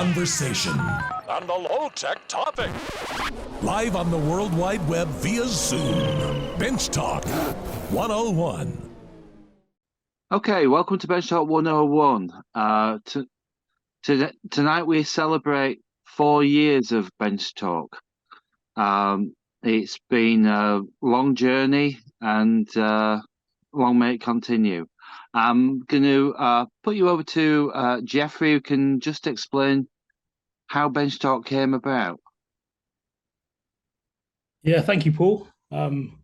conversation. And the low-tech topic. Live on the World Wide Web via Zoom. Bench Talk 101. Okay, welcome to Bench Talk 101. Tonight we celebrate 4 years of Bench Talk. It's been a long journey and long may it continue. I'm going to put you over to Jeffrey, who can just explain how Bench Talk came about. Yeah, thank you, Paul. Am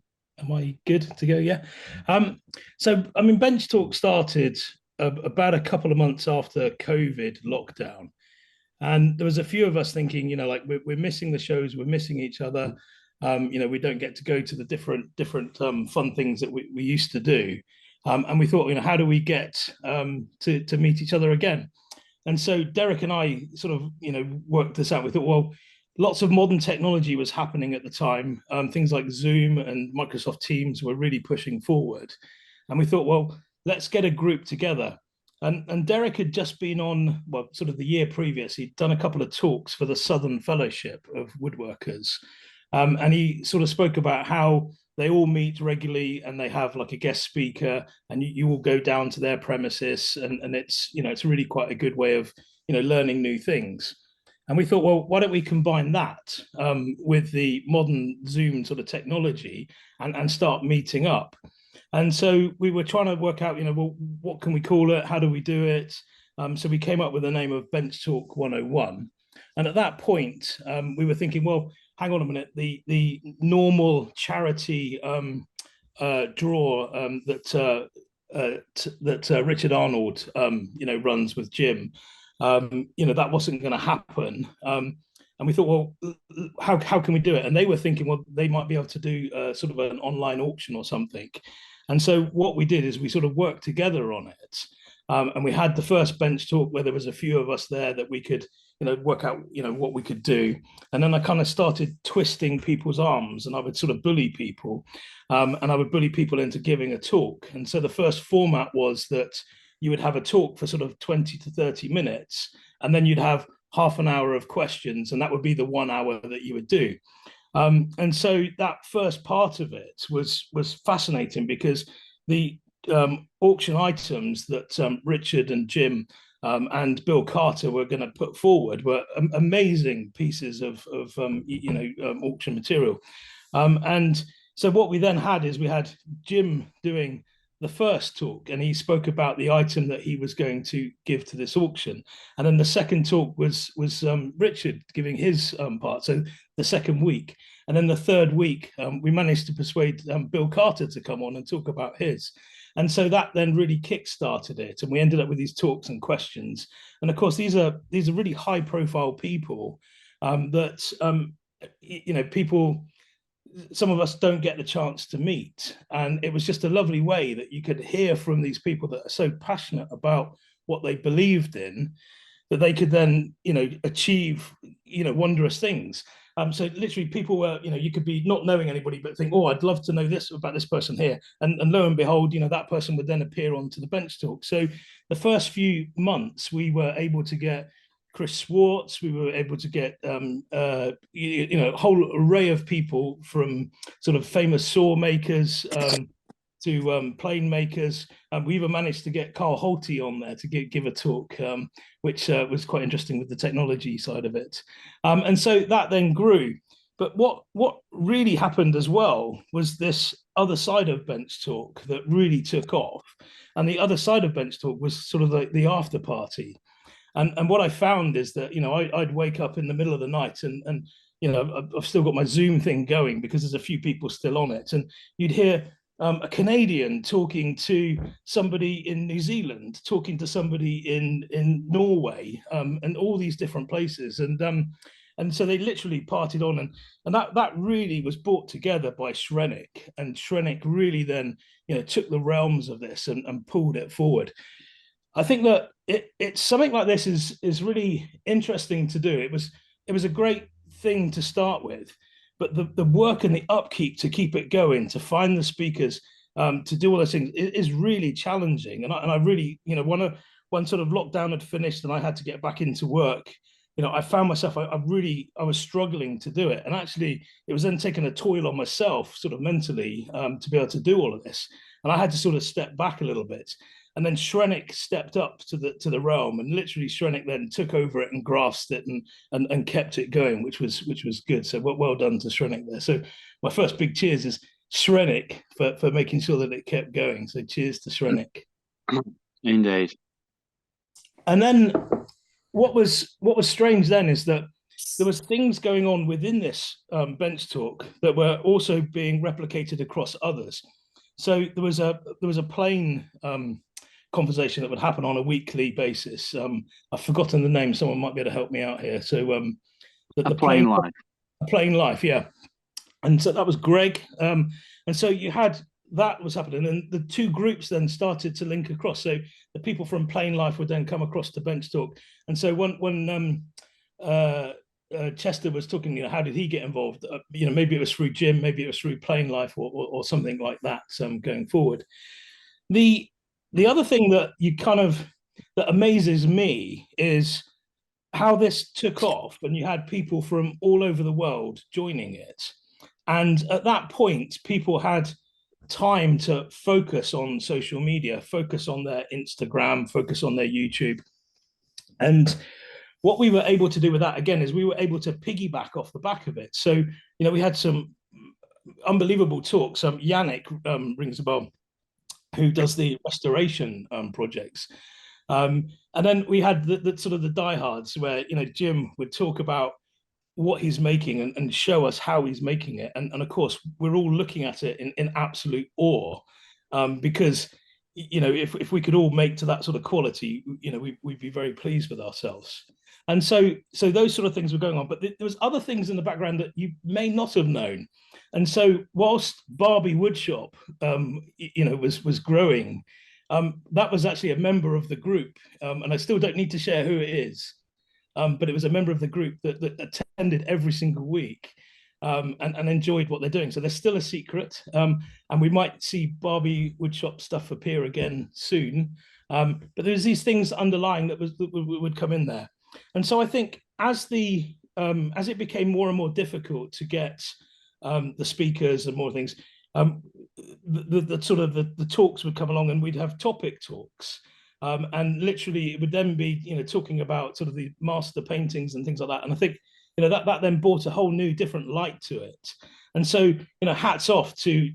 I good to go? Yeah. Bench Talk started about a couple of months after COVID lockdown. And there was a few of us thinking, we're missing the shows, we're missing each other. We don't get to go to the different fun things that we used to do. And we thought, how do we get to meet each other again? And so Derek and I sort of, worked this out. We thought, well, lots of modern technology was happening at the time. Things like Zoom and Microsoft Teams were really pushing forward. And we thought, well, let's get a group together. And Derek had just been on, sort of the year previous, he'd done a couple of talks for the Southern Fellowship of Woodworkers. And he sort of spoke about how they all meet regularly and they have like a guest speaker, and you will go down to their premises, and it's, it's really quite a good way of, learning new things. And we thought, well, why don't we combine that with the modern Zoom sort of technology and start meeting up? And so we were trying to work out, well, what can we call it? How do we do it? So we came up with the name of Bench Talk 101. And at that point, we were thinking, well, hang on a minute, the normal charity draw that Richard Arnold, runs with Jim, that wasn't going to happen. And we thought, well, how can we do it? And they were thinking, well, they might be able to do sort of an online auction or something. And so what we did is we sort of worked together on it. And we had the first Bench Talk where there was a few of us there that we could, work out, what we could do. And then I kind of started twisting people's arms, and I would sort of bully people. And I would bully people into giving a talk. And so the first format was that you would have a talk for sort of 20 to 30 minutes, and then you'd have half an hour of questions, and that would be the 1 hour that you would do. And so that first part of it was fascinating, because the auction items that Richard and Jim and Bill Carter were going to put forward were amazing pieces of auction material. And so what we then had is we had Jim doing the first talk, and he spoke about the item that he was going to give to this auction. And then the second talk was Richard giving his part, so the second week. And then the third week, we managed to persuade Bill Carter to come on and talk about his. And so that then really kick-started it, and we ended up with these talks and questions. And of course, these are really high-profile people that people, some of us don't get the chance to meet. And it was just a lovely way that you could hear from these people that are so passionate about what they believed in, that they could then, achieve, wondrous things. So literally people were, you could be not knowing anybody, but think, oh, I'd love to know this about this person here. And lo and behold, that person would then appear onto the Bench Talk. So the first few months, we were able to get Chris Swartz, we were able to get a whole array of people, from sort of famous saw makers to plane makers. We even managed to get Carl Holte on there to give a talk, which was quite interesting with the technology side of it. And so that then grew. But what really happened as well was this other side of Bench Talk that really took off. And the other side of Bench Talk was sort of the after party. And what I found is that, I'd wake up in the middle of the night and I've still got my Zoom thing going because there's a few people still on it. And you'd hear a Canadian talking to somebody in New Zealand, talking to somebody in Norway, and all these different places. And so they literally partied on, and that really was brought together by Shrenik. And Shrenik really then, took the realms of this and pulled it forward. I think that it's something like this is really interesting to do. It was a great thing to start with, but the work and the upkeep to keep it going, to find the speakers, to do all those things is really challenging. And I really, when sort of lockdown had finished and I had to get back into work, I found myself, I was struggling to do it. And actually, it was then taking a toll on myself, sort of mentally, to be able to do all of this. And I had to sort of step back a little bit. And then Shrenick stepped up to the realm, and literally Shrenick then took over it and grasped it and kept it going, which was good. So well done to Shrenick there. So my first big cheers is Shrenick for making sure that it kept going. So cheers to Shrenick. Indeed. And then what was strange then is that there was things going on within this bench talk that were also being replicated across others. So there was a plane conversation that would happen on a weekly basis. I've forgotten the name. Someone might be able to help me out here. So the plane life. A plane life, yeah. And so that was Greg. And so you had that was happening, and the two groups then started to link across. So the people from Plain Life would then come across to Bench Talk. And so when Chester was talking, how did he get involved? Maybe it was through Jim, maybe it was through Plain Life or something like that. Going forward, the other thing that that amazes me is how this took off, and you had people from all over the world joining it. And at that point, people had time to focus on social media, focus on their Instagram, focus on their YouTube. And what we were able to do with that, again, is we were able to piggyback off the back of it. So, we had some unbelievable talks. Yannick rings a bell, who does the restoration projects. And then we had the sort of the diehards where, Jim would talk about what he's making and show us how he's making it. And of course, we're all looking at it in absolute awe, because, if we could all make to that sort of quality, we'd be very pleased with ourselves. And so those sort of things were going on, but there was other things in the background that you may not have known. And so whilst Barbie Woodshop, was growing, that was actually a member of the group. And I still don't need to share who it is. But it was a member of the group that attended every single week, and enjoyed what they're doing. So there's still a secret, and we might see Barbie Woodshop stuff appear again soon. But there's these things underlying that would come in there. And so I think as it became more and more difficult to get the speakers and more things, the talks would come along, and we'd have topic talks. And literally it would then be, talking about sort of the master paintings and things like that. And I think, that then brought a whole new different light to it. And so, hats off to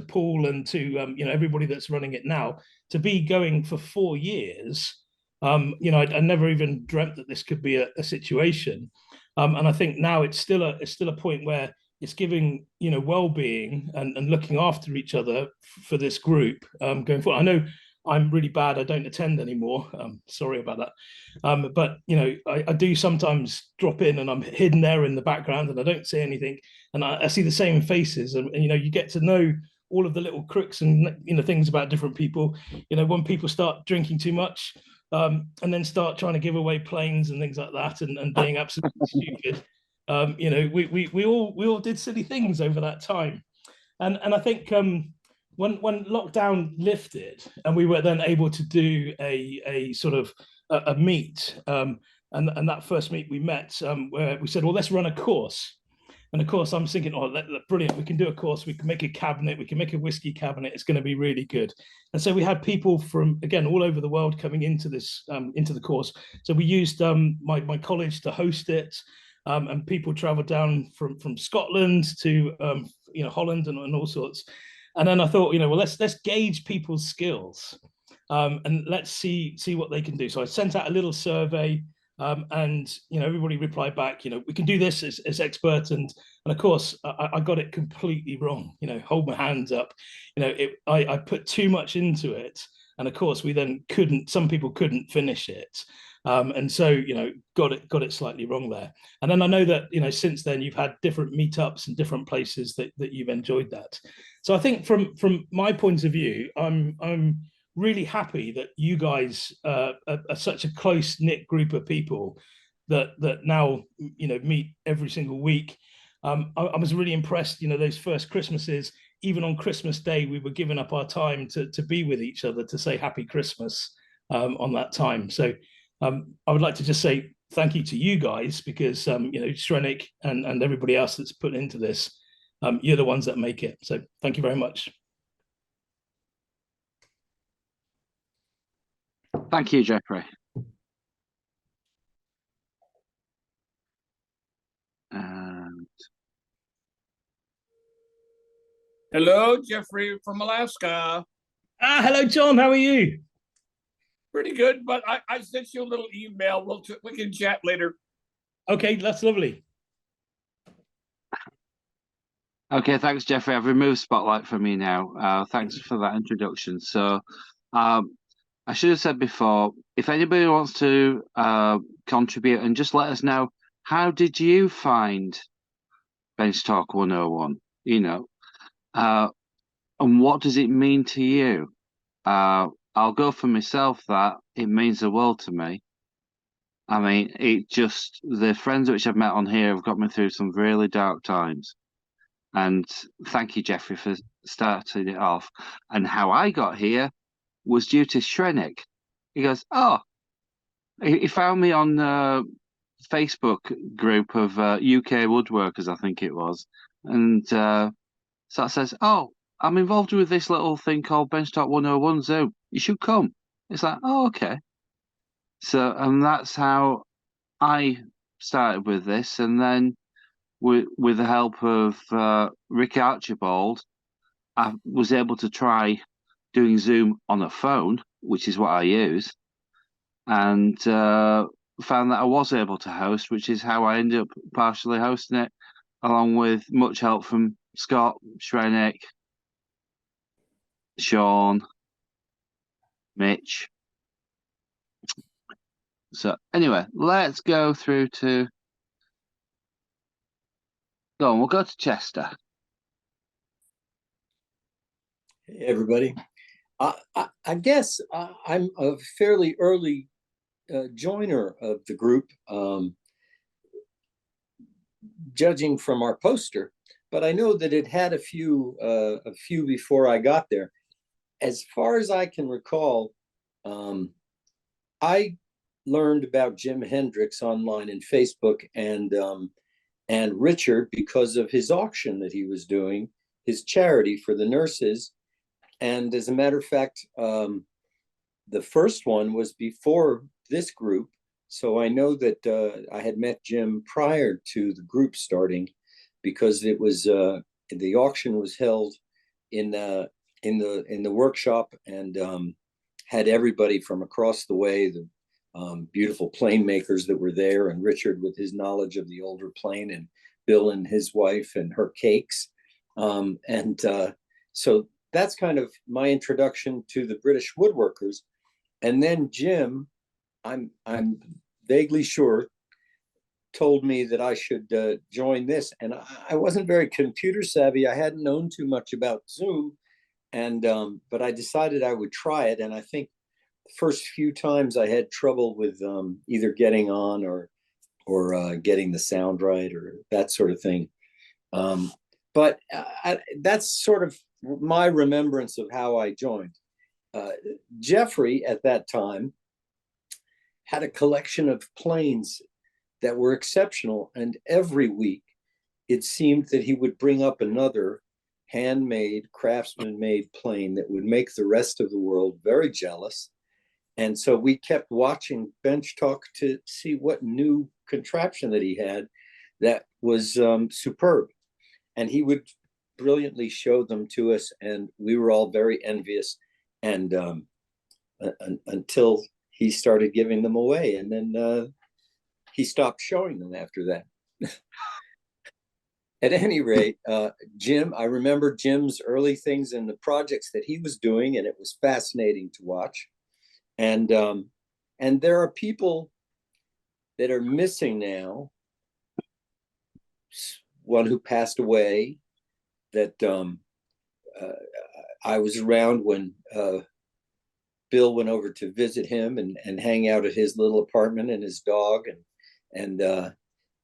Paul and to, everybody that's running it now, to be going for 4 years. I never even dreamt that this could be a situation. And I think now it's still a point where it's giving, well-being and looking after each other for this group going forward. I know I'm really bad. I don't attend anymore. Sorry about that. But, I do sometimes drop in, and I'm hidden there in the background, and I don't say anything. And I see the same faces, and you get to know all of the little crooks and, things about different people. When people start drinking too much, and then start trying to give away planes and things like that, and being absolutely stupid. We all did silly things over that time. And I think, when lockdown lifted and we were then able to do a sort of a meet, and that first meet we met, where we said, well, let's run a course. And of course, I'm thinking, brilliant, we can do a course, we can make a cabinet, we can make a whiskey cabinet, it's going to be really good. And so we had people from, again, all over the world coming into this, into the course. So we used my college to host it, and people traveled down from Scotland to Holland and all sorts. And then I thought, let's gauge people's skills, and let's see what they can do. So I sent out a little survey, and everybody replied back, we can do this as experts. And of course, I got it completely wrong. Hold my hands up. I put too much into it, and of course, some people couldn't finish it. And so, got it slightly wrong there. And then I know that, since then you've had different meetups and different places that you've enjoyed that. So I think from my point of view, I'm really happy that you guys are such a close-knit group of people that now, meet every single week. I was really impressed, those first Christmases, even on Christmas Day, we were giving up our time to be with each other, to say Happy Christmas on that time. So I would like to just say thank you to you guys, because Shrenik and everybody else that's put into this, you're the ones that make it. So thank you very much. Thank you, Jeffrey. And hello, Jeffrey from Alaska. Hello, John. How are you? Pretty good, but I sent you a little email. We can chat later. Okay, that's lovely. okay, thanks, Jeffrey. I've removed Spotlight from you now. Thanks for that introduction. So, I should have said before, if anybody wants to contribute and just let us know, how did you find Bench Talk 101? And what does it mean to you? I'll go for myself that it means the world to me. I mean, the friends which I've met on here have got me through some really dark times. And thank you, Jeffrey, for starting it off. And how I got here was due to Shrenik. He goes, he found me on Facebook group of UK woodworkers, I think it was. And so it says, I'm involved with this little thing called Benchtop 101 Zoom. You should come. It's like, okay. So, and that's how I started with this. And then with the help of Rick Archibald, I was able to try doing Zoom on a phone, which is what I use, and found that I was able to host, which is how I ended up partially hosting it, along with much help from Scott, Shrenik, Sean, Mitch. So anyway, let's go through to... Go on, we'll go to Chester. Hey, everybody. I guess I'm a fairly early joiner of the group, judging from our poster, but I know that it had a few before I got there. As far as I can recall, I learned about Jim Hendricks online in Facebook and Richard because of his auction that he was doing, his charity for the nurses. And as a matter of fact, the first one was before this group. So I know that I had met Jim prior to the group starting, because it was the auction was held in the workshop, and had everybody from across the way, the beautiful plane makers that were there, and Richard with his knowledge of the older plane, and Bill and his wife and her cakes. So that's kind of my introduction to the British woodworkers. And then Jim, I'm vaguely sure, told me that I should join this. And I wasn't very computer savvy. I hadn't known too much about Zoom, and but I decided I would try it. And I think the first few times I had trouble with either getting on or getting the sound right or that sort of thing. But that's sort of my remembrance of how I joined. Jeffrey at that time had a collection of planes that were exceptional, and every week it seemed that he would bring up another handmade, craftsman-made plane that would make the rest of the world very jealous. And so we kept watching Bench Talk to see what new contraption that he had that was superb. And he would brilliantly show them to us, and we were all very envious. And until he started giving them away, and then he stopped showing them after that. At any rate, Jim, I remember Jim's early things and the projects that he was doing, and it was fascinating to watch. And there are people that are missing now. One who passed away, that I was around when Bill went over to visit him and hang out at his little apartment and his dog. And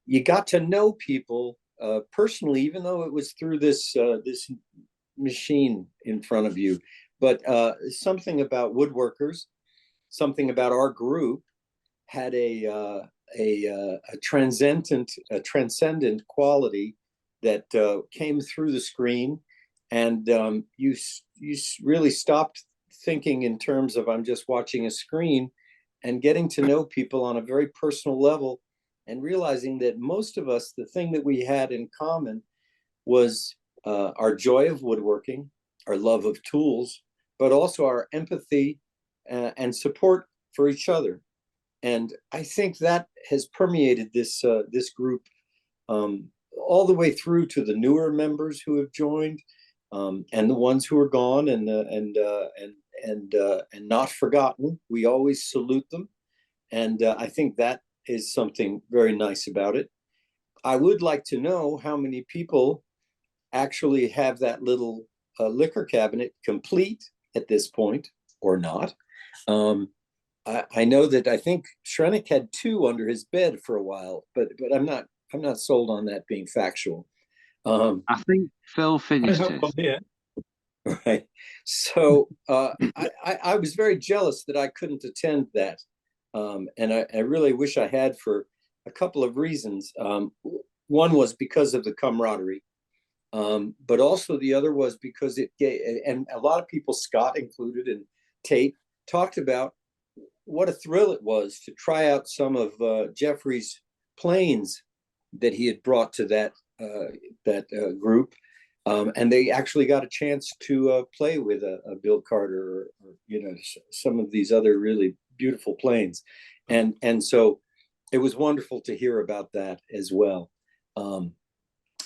you got to know people personally, even though it was through this machine in front of you. But something about woodworkers, something about our group had a a transcendent quality that came through the screen, and you really stopped thinking in terms of I'm just watching a screen, and getting to know people on a very personal level, and realizing that most of us, the thing that we had in common was our joy of woodworking, our love of tools, but also our empathy and support for each other. And I think that has permeated this group all the way through to the newer members who have joined, and the ones who are gone and not forgotten. We always salute them, and I think that is something very nice about it. I would like to know how many people actually have that little liquor cabinet complete at this point, or not. I know that I think Shrenik had 2 under his bed for a while, but I'm not sold on that being factual. I think Phil finished I have it. one here. Right. So I was very jealous that I couldn't attend that, and I really wish I had, for a couple of reasons. One was because of the camaraderie, but also the other was because it gave, and a lot of people, Scott included and Tate, talked about what a thrill it was to try out some of Jeffrey's planes that he had brought to that group, and they actually got a chance to play with a Bill Carter, or some of these other really beautiful planes, and so it was wonderful to hear about that as well.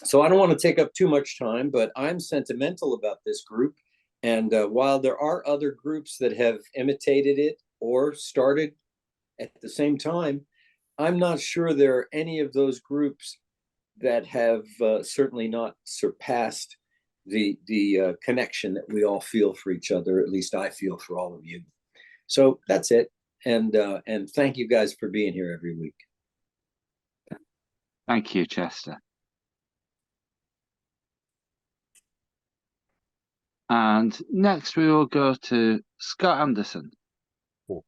So I don't want to take up too much time, but I'm sentimental about this group. And while there are other groups that have imitated it or started at the same time, I'm not sure there are any of those groups that have certainly not surpassed the connection that we all feel for each other. At least I feel for all of you. So that's it. And thank you guys for being here every week. Thank you, Chester. And next we will go to Scott Anderson. Oh.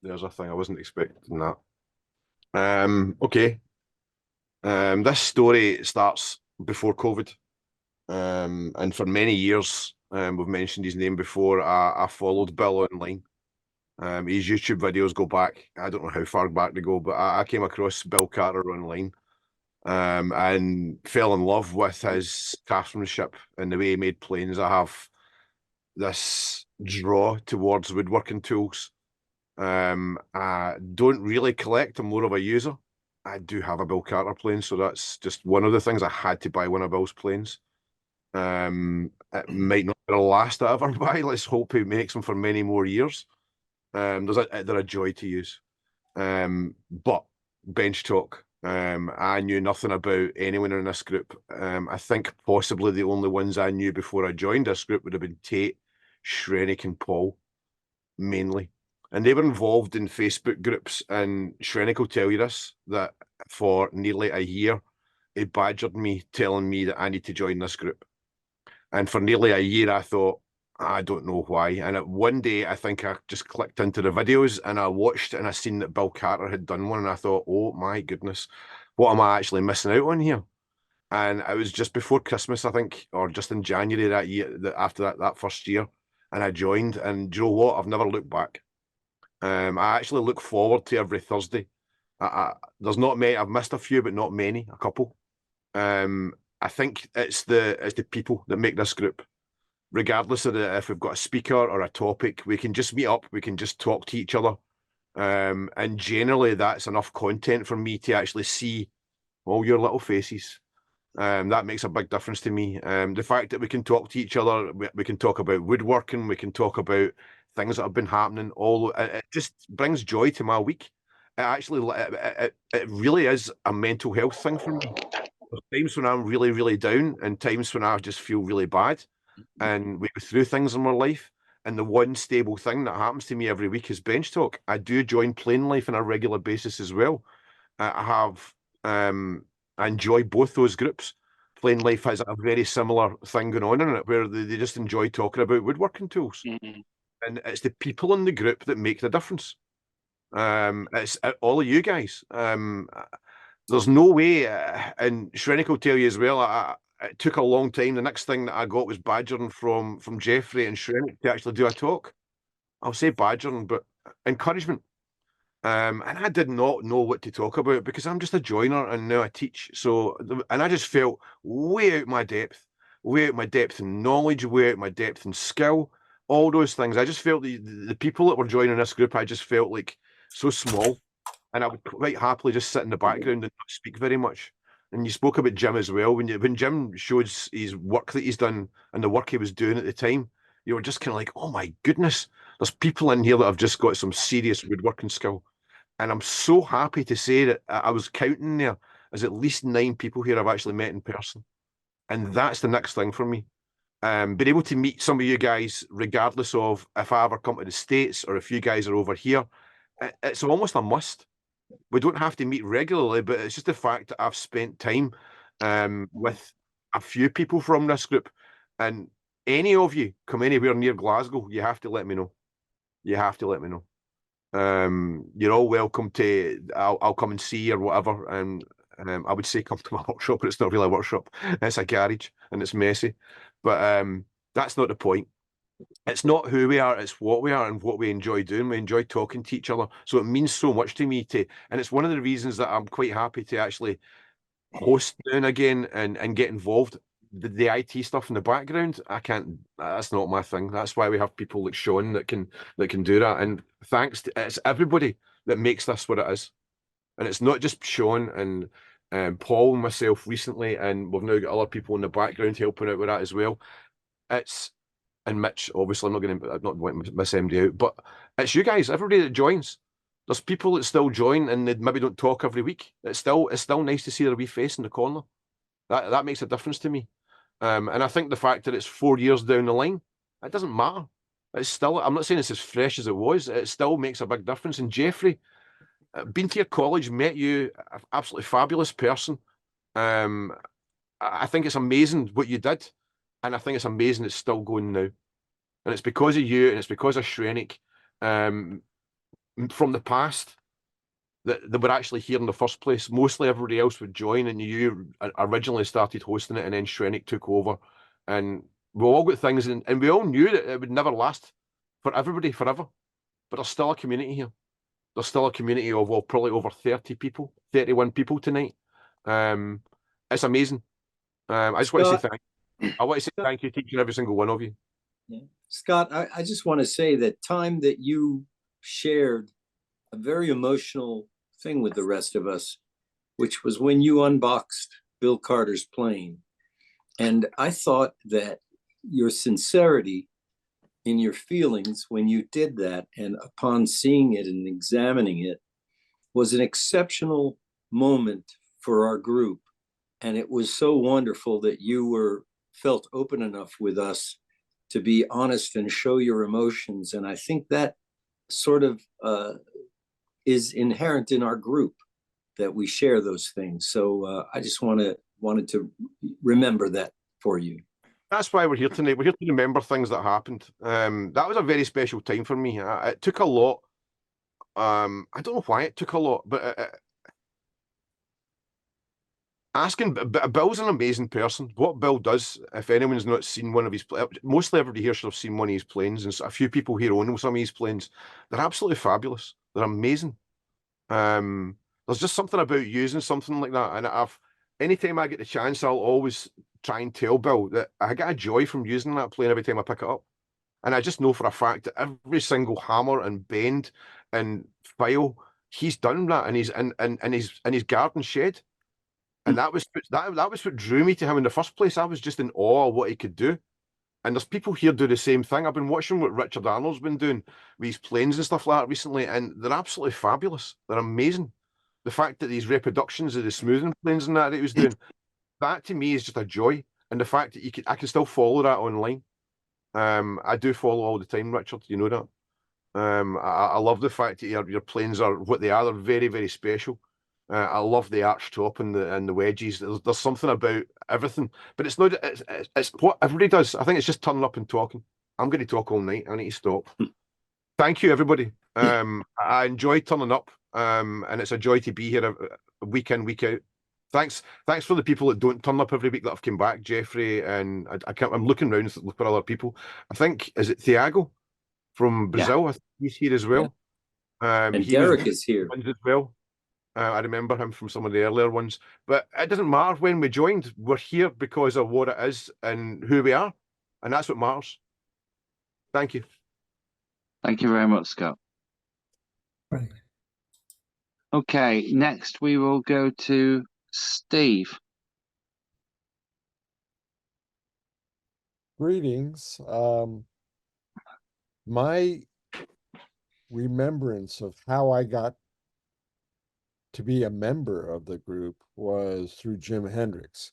There's a thing, I wasn't expecting that. Okay. This story starts before COVID. And for many years, we've mentioned his name before, I followed Bill online. His YouTube videos go back, I don't know how far back they go, but I came across Bill Carter online. And fell in love with his craftsmanship and the way he made planes. I have this draw towards woodworking tools. I don't really collect, I'm more of a user. I do have a Bill Carter plane, so that's just one of the things. I had to buy one of Bill's planes. It might not be the last I ever buy. Let's hope he makes them for many more years. They're a joy to use. But Bench Talk, I knew nothing about anyone in this group. I think possibly the only ones I knew before I joined this group would have been Tate, Shrenik, and Paul, mainly. And they were involved in Facebook groups, and Shrenik will tell you this, that for nearly a year, he badgered me, telling me that I need to join this group. And for nearly a year, I thought, I don't know why. And one day, I think I just clicked into the videos and I watched and I seen that Bill Carter had done one. And I thought, oh my goodness, what am I actually missing out on here? And it was just before Christmas, I think, or just in January that year, after that first year. And I joined. And do you know what? I've never looked back. I actually look forward to every Thursday. There's not many, I've missed a few, but not many, a couple. I think it's the people that make this group. Regardless of if we've got a speaker or a topic, we can just meet up, we can just talk to each other. And generally that's enough content for me to actually see all your little faces. That makes a big difference to me. The fact that we can talk to each other, we can talk about woodworking, we can talk about things that have been happening, it just brings joy to my week. It really is a mental health thing for me. There's times when I'm really, really down and times when I just feel really bad. And we go through things in my life. And the one stable thing that happens to me every week is Bench Talk. I do join Plane Life on a regular basis as well. I enjoy both those groups. Plane Life has a very similar thing going on in it where they just enjoy talking about woodworking tools. And it's the people in the group that make the difference. It's all of you guys. There's no way, and Shrenick will tell you as well. It took a long time. The next thing that I got was badgering from Jeffrey and Shrenick to actually do a talk. I'll say badgering, but encouragement. And I did not know what to talk about because I'm just a joiner and now I teach. So, and I just felt way out my depth, way out my depth in knowledge, way out my depth in skill, all those things. I just felt the people that were joining this group, I just felt like so small. And I would quite happily just sit in the background and not speak very much. And you spoke about Jim as well. When Jim showed his work that he's done and the work he was doing at the time, you were just kind of like, oh my goodness, there's people in here that have just got some serious woodworking skill. And I'm so happy to say that I was counting there as at least 9 people here I've actually met in person. And that's the next thing for me. Being able to meet some of you guys, regardless of if I ever come to the States or if you guys are over here, it's almost a must. We don't have to meet regularly, but it's just the fact that I've spent time with a few people from this group. And any of you come anywhere near Glasgow, you have to let me know. You have to let me know. You're all welcome to. I'll come and see you or whatever. And I would say come to my workshop, but it's not really a workshop. It's a garage and it's messy. But that's not the point. It's not who we are, it's what we are and what we enjoy doing. We enjoy talking to each other. So it means so much to me and it's one of the reasons that I'm quite happy to actually host now and again and get involved. The IT stuff in the background, I can't, that's not my thing. That's why we have people like Sean that can do that. And thanks to, it's everybody that makes this what it is. And it's not just Sean and Paul and myself recently, and we've now got other people in the background helping out with that as well. And Mitch, obviously, I'm not going to miss MD out, but it's you guys, everybody that joins. There's people that still join and they maybe don't talk every week. It's still nice to see their wee face in the corner. That makes a difference to me. And I think the fact that it's 4 years down the line, it doesn't matter. It's still, I'm not saying it's as fresh as it was. It still makes a big difference. And Jeffrey, been to your college, met you, an absolutely fabulous person. I think it's amazing what you did. And I think it's amazing it's still going now. And it's because of you and it's because of Shrenick from the past that we're actually here in the first place. Mostly everybody else would join and you originally started hosting it and then Shrenick took over. And we all got things and we all knew that it would never last for everybody forever. But there's still a community here. There's still a community of, well, probably over 30 people, 31 people tonight. It's amazing. I just want to say thank you. I want to say thank you to each and every single one of you. Yeah. Scott, I just want to say that time that you shared a very emotional thing with the rest of us, which was when you unboxed Bill Carter's plane. And I thought that your sincerity in your feelings when you did that and upon seeing it and examining it was an exceptional moment for our group. And it was so wonderful that you felt open enough with us to be honest and show your emotions. And I think that sort of is inherent in our group, that we share those things. So I just wanted to remember that for you. That's why we're here tonight. We're here to remember things that happened. That was a very special time for me. It took a lot. I don't know why it took a lot, but asking, Bill's an amazing person. What Bill does, if anyone's not seen one of his, mostly everybody here should have seen one of his planes, and a few people here own some of his planes. They're absolutely fabulous. They're amazing. There's just something about using something like that, and anytime I get the chance, I'll always try and tell Bill that I get a joy from using that plane every time I pick it up. And I just know for a fact that every single hammer and bend and file, he's done that in his garden shed. And that was what drew me to him in the first place. I was just in awe of what he could do. And there's people here do the same thing. I've been watching what Richard Arnold's been doing with his planes and stuff like that recently, and they're absolutely fabulous. They're amazing. The fact that these reproductions of the smoothing planes and that he was doing, that to me is just a joy. And the fact that I can still follow that online. I do follow all the time, Richard. You know that. I love the fact that your planes are what they are. They're very, very special. I love the arch top and the wedges. There's something about everything, but it's not. It's what everybody does. I think it's just turning up and talking. I'm going to talk all night. I need to stop. Thank you, everybody. I enjoy turning up, and it's a joy to be here week in, week out. Thanks for the people that don't turn up every week that have come back, Jeffrey, and I can't. I'm looking around to look for other people. I think is it Thiago from Brazil? I think he's here as well. And He was Derek is here. as well. I remember him from some of the earlier ones. But it doesn't matter when we joined. We're here because of what it is and who we are, and that's what matters. Thank you. Thank you very much, Scott. Right. Okay, next we will go to Steve. Greetings. My remembrance of how I got to be a member of the group was through Jim Hendricks.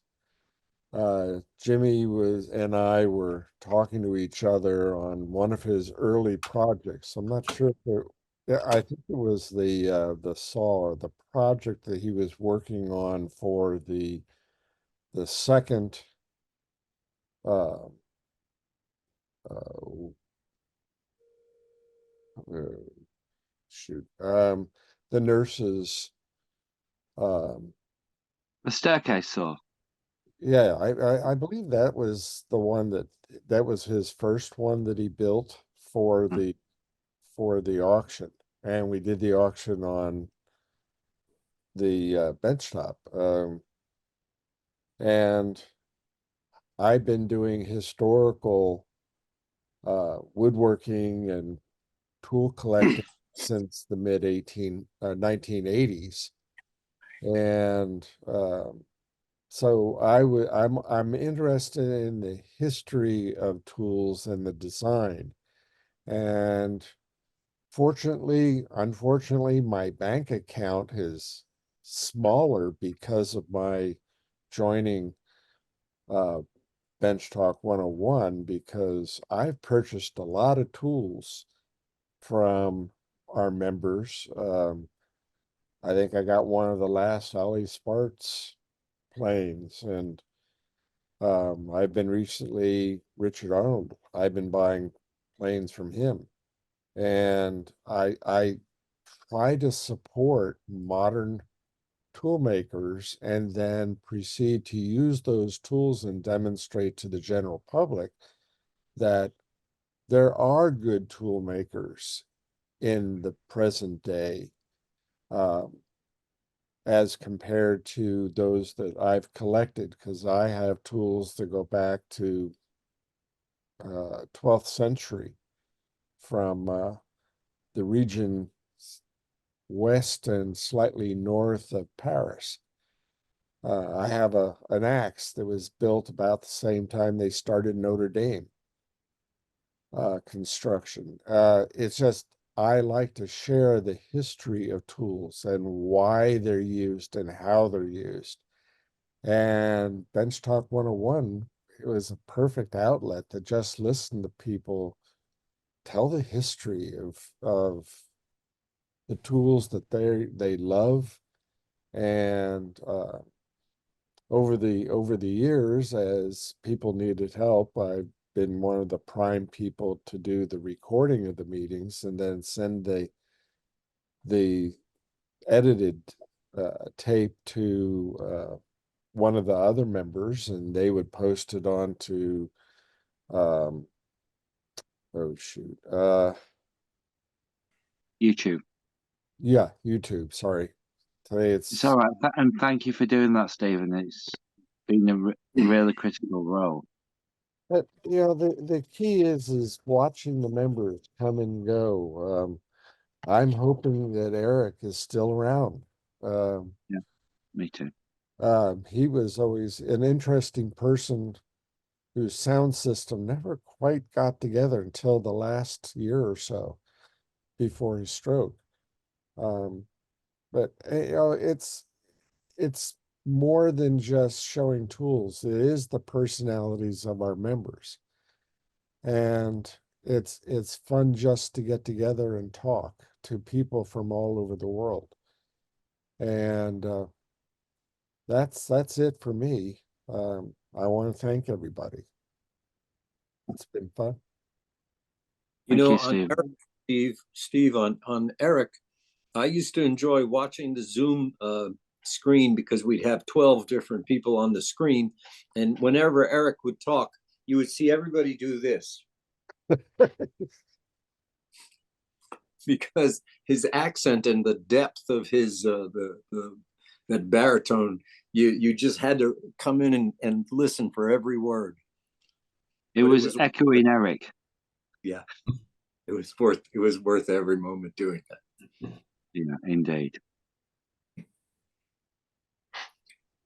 Jimmy and I were talking to each other on one of his early projects. I'm not sure if I think it was the saw or the project that he was working on for the second uh, uh, the nurses. The staircase saw. Yeah, I believe that was the one that was his first one that he built for the auction, and we did the auction on the benchtop. And I've been doing historical woodworking and tool collecting since the mid 1980s, and so I'm interested in the history of tools and the design. And unfortunately, my bank account is smaller because of my joining Bench Talk 101, because I've purchased a lot of tools from our members. I think I got one of the last Ollie Sparks planes, and I've been recently Richard Arnold. I've been buying planes from him, and I try to support modern tool makers and then proceed to use those tools and demonstrate to the general public that there are good tool makers in the present day, as compared to those that I've collected, because I have tools that go back to 12th century from the region west and slightly north of Paris. I have an axe that was built about the same time they started Notre Dame construction. It's just, I like to share the history of tools and why they're used and how they're used. And Bench Talk 101, it was a perfect outlet to just listen to people tell the history of the tools that they love. And over the years, as people needed help, I've been one of the prime people to do the recording of the meetings and then send the edited tape to one of the other members, and they would post it onto YouTube. Yeah, YouTube. Sorry. Today It's all right. And thank you for doing that, Stephen. It's been a really critical role. But the key is watching the members come and go. I'm hoping that Eric is still around. Yeah, me too. He was always an interesting person whose sound system never quite got together until the last year or so before his stroke. But it's more than just showing tools. It is the personalities of our members, and it's fun just to get together and talk to people from all over the world. And that's it for me. I want to thank everybody. It's been fun. Thank you, Steve. Steve, on Eric, I used to enjoy watching the Zoom screen because we'd have 12 different people on the screen. And whenever Eric would talk, you would see everybody do this. Because his accent and the depth of his that baritone, you just had to come in and listen for every word. It was echoing Eric. Yeah, it was worth every moment doing that. Yeah, indeed.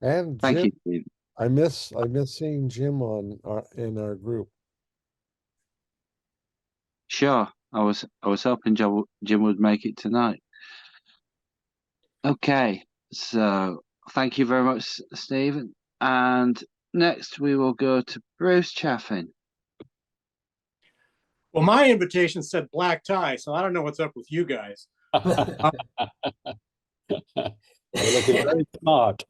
And Thank Jim, you, Steve. I miss seeing Jim in our group. Sure, I was hoping Jim would make it tonight. Okay, so thank you very much, Stephen. And next we will go to Bruce Chaffin. Well, my invitation said black tie, so I don't know what's up with you guys. You're looking very smart.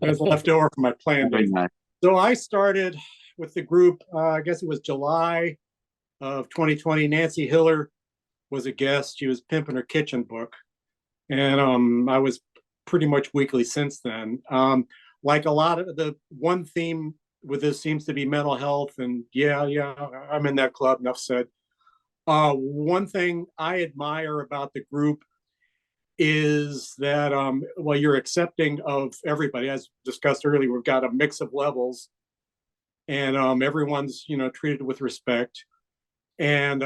There's leftover from my plan Very days. nice. So I started with the group, I guess it was July of 2020. Nancy Hiller was a guest. She was pimping her kitchen book. And I was pretty much weekly since then. Like a lot of the one theme with this seems to be mental health. And yeah, I'm in that club, enough said. One thing I admire about the group is that, well, you're accepting of everybody. As discussed earlier, we've got a mix of levels and everyone's, treated with respect. And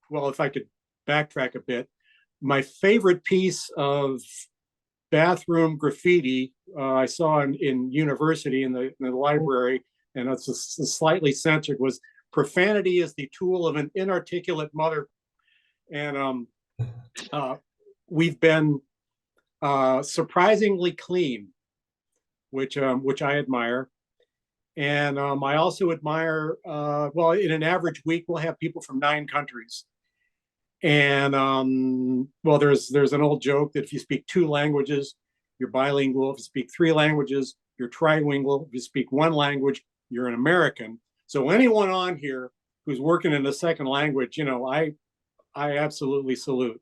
well, if I could backtrack a bit, my favorite piece of bathroom graffiti I saw in university in the library, and it's a slightly censored, was "Profanity is the tool of an inarticulate mother." And we've been surprisingly clean, which I admire. And I also admire, well, in an average week, we'll have people from 9 countries. And well, there's an old joke that if you speak 2 languages, you're bilingual. If you speak 3 languages, you're trilingual. If you speak 1 language, you're an American. So anyone on here who's working in a second language, I absolutely salute.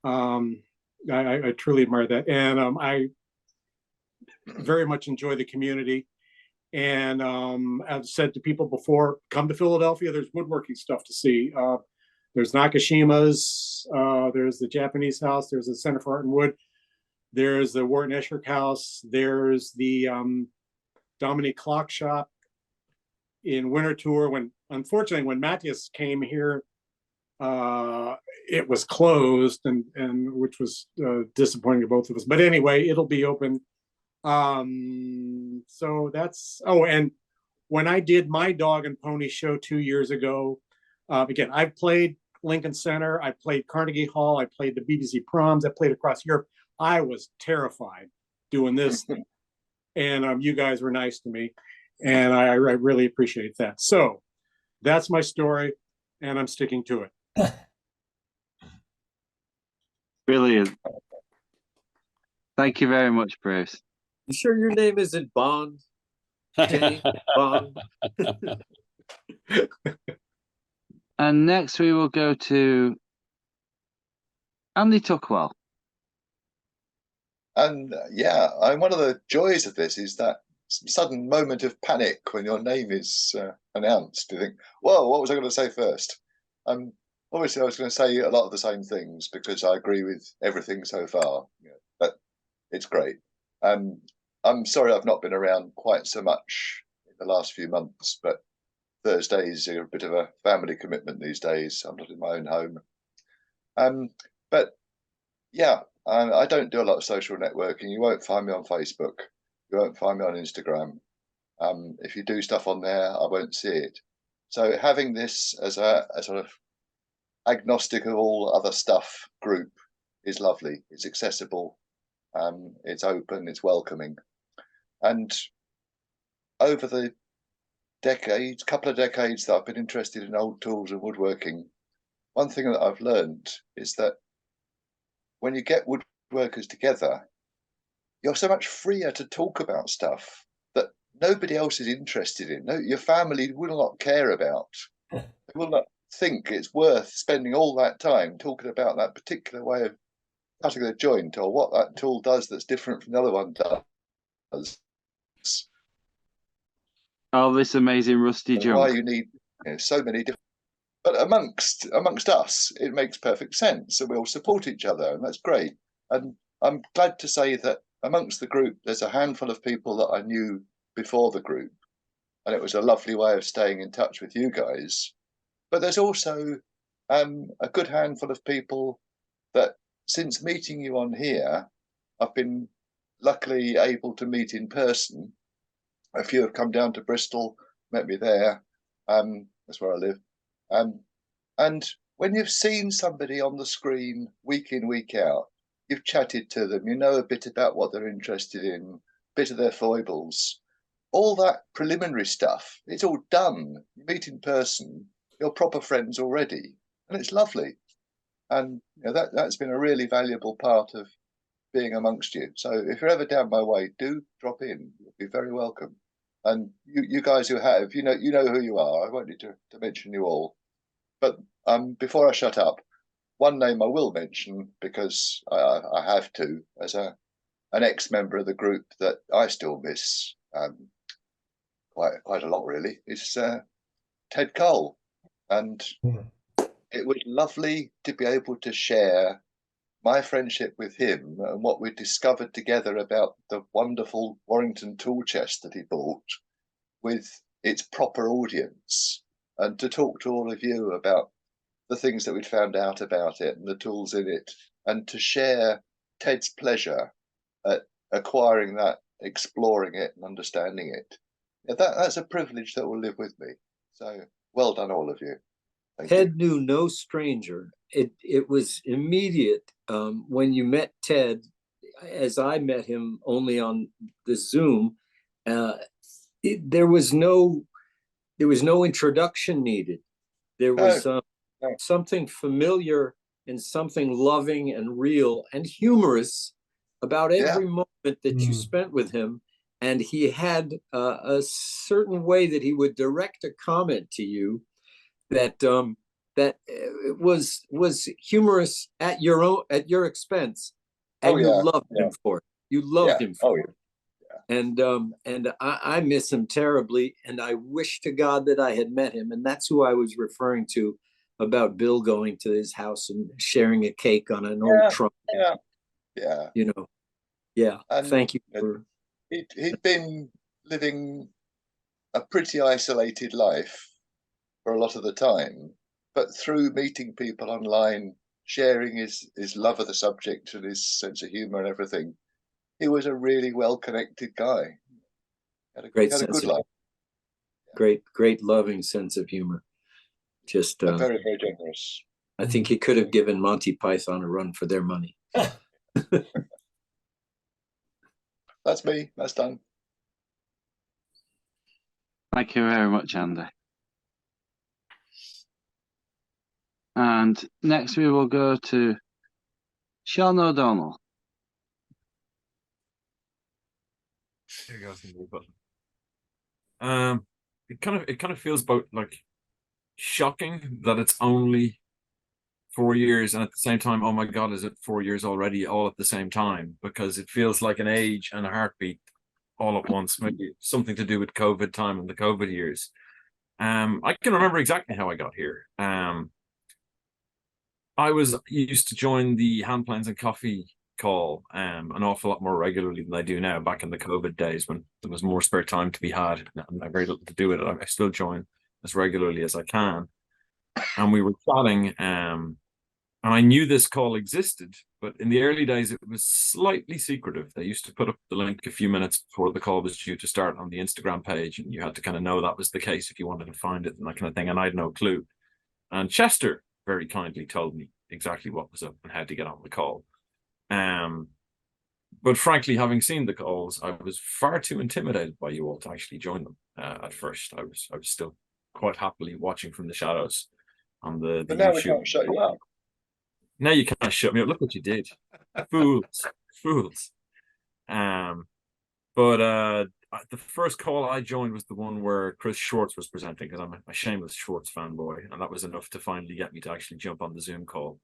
I truly admire that. And I very much enjoy the community. And I've said to people before, come to Philadelphia, there's woodworking stuff to see. There's Nakashima's, there's the Japanese house, there's the Center for Art and Wood, there's the Wharton Escherick house, there's the Dominique Clock shop in Winterthur. Unfortunately, when Matthias came here, it was closed, and which was disappointing to both of us. But anyway, it'll be open. So that's, and when I did my dog and pony show 2 years ago, again, I've played Lincoln Center, I played Carnegie Hall, I played the BBC Proms, I played across Europe. I was terrified doing this thing. And you guys were nice to me, and I really appreciate that. So that's my story, and I'm sticking to it. Brilliant. Thank you very much, Bruce. You sure your name isn't Bond? James Bond? And next we will go to Andy Tuckwell. And yeah, one of the joys of this is that sudden moment of panic when your name is announced. You think, whoa, what was I going to say first? Obviously, I was going to say a lot of the same things because I agree with everything so far. But it's great. I'm sorry I've not been around quite so much in the last few months, but Thursdays are a bit of a family commitment these days. I'm not in my own home. But yeah, I don't do a lot of social networking. You won't find me on Facebook. You won't find me on Instagram. If you do stuff on there, I won't see it. So having this as a sort of agnostic of all other stuff group is lovely. It's accessible. It's open. It's welcoming. And over the couple of decades that I've been interested in old tools and woodworking, one thing that I've learned is that when you get woodworkers together, you're so much freer to talk about stuff that nobody else is interested in. No, your family will not care about. They will not. think it's worth spending all that time talking about that particular way of cutting a joint, or what that tool does that's different from the other one does. Oh, this amazing rusty And junk. why you need so many different. But amongst us, it makes perfect sense, and we all support each other, and that's great. And I'm glad to say that amongst the group, there's a handful of people that I knew before the group, and it was a lovely way of staying in touch with you guys. But there's also a good handful of people that, since meeting you on here, I've been luckily able to meet in person. A few have come down to Bristol, met me there. That's where I live. And when you've seen somebody on the screen week in, week out, you've chatted to them, you know a bit about what they're interested in, a bit of their foibles, all that preliminary stuff, it's all done. You meet in person, you're proper friends already, and it's lovely. And that's been a really valuable part of being amongst you. So if you're ever down my way, do drop in. You'll be very welcome. And you guys who have, you know who you are. I won't need to mention you all. But before I shut up, one name I will mention, because I have to, as an ex-member of the group that I still miss quite a lot, really, is Ted Cole. And it was lovely to be able to share my friendship with him and what we discovered together about the wonderful Warrington tool chest that he bought with its proper audience, and to talk to all of you about the things that we'd found out about it and the tools in it, and to share Ted's pleasure at acquiring that, exploring it and understanding it. That's a privilege that will live with me. So well done, all of you. Ted knew no stranger. It was immediate when you met Ted, as I met him only on the Zoom. There was no introduction needed. There was something familiar and something loving and real and humorous about every moment that you spent with him. And he had a certain way that he would direct a comment to you that was humorous at your expense, and you loved him for it. You loved him for it. And I miss him terribly, and I wish to God that I had met him. And that's who I was referring to about Bill going to his house and sharing a cake on an old trunk. And thank you for. He'd been living a pretty isolated life for a lot of the time, but through meeting people online, sharing his love of the subject and his sense of humor and everything, he was a really well-connected guy. Had a good life. Great loving sense of humor. Just very, very generous. I think he could have given Monty Python a run for their money. That's me. That's done. Thank you very much, Andy. And next we will go to Sean O'Donnell. There goes the mute button. It kind of feels about like shocking that it's only 4 years, and at the same time, oh my God, is it 4 years already, all at the same time? Because it feels like an age and a heartbeat all at once. Maybe something to do with COVID time and the COVID years. I can remember exactly how I got here. I was used to join the Hand Planes and Coffee call an awful lot more regularly than I do now, back in the COVID days when there was more spare time to be had and very little to do with it. I still join as regularly as I can. And we were chatting, and I knew this call existed, but in the early days, it was slightly secretive. They used to put up the link a few minutes before the call was due to start on the Instagram page, and you had to kind of know that was the case if you wanted to find it and that kind of thing, and I had no clue. And Chester very kindly told me exactly what was up and how to get on the call. But frankly, having seen the calls, I was far too intimidated by you all to actually join them at first. I was still quite happily watching from the shadows on the But now YouTube. we can't shut you up. Now you can't shut me up. Look what you did. Fools. But the first call I joined was the one where Chris Schwartz was presenting, because I'm a shameless Schwartz fanboy, and that was enough to finally get me to actually jump on the Zoom call.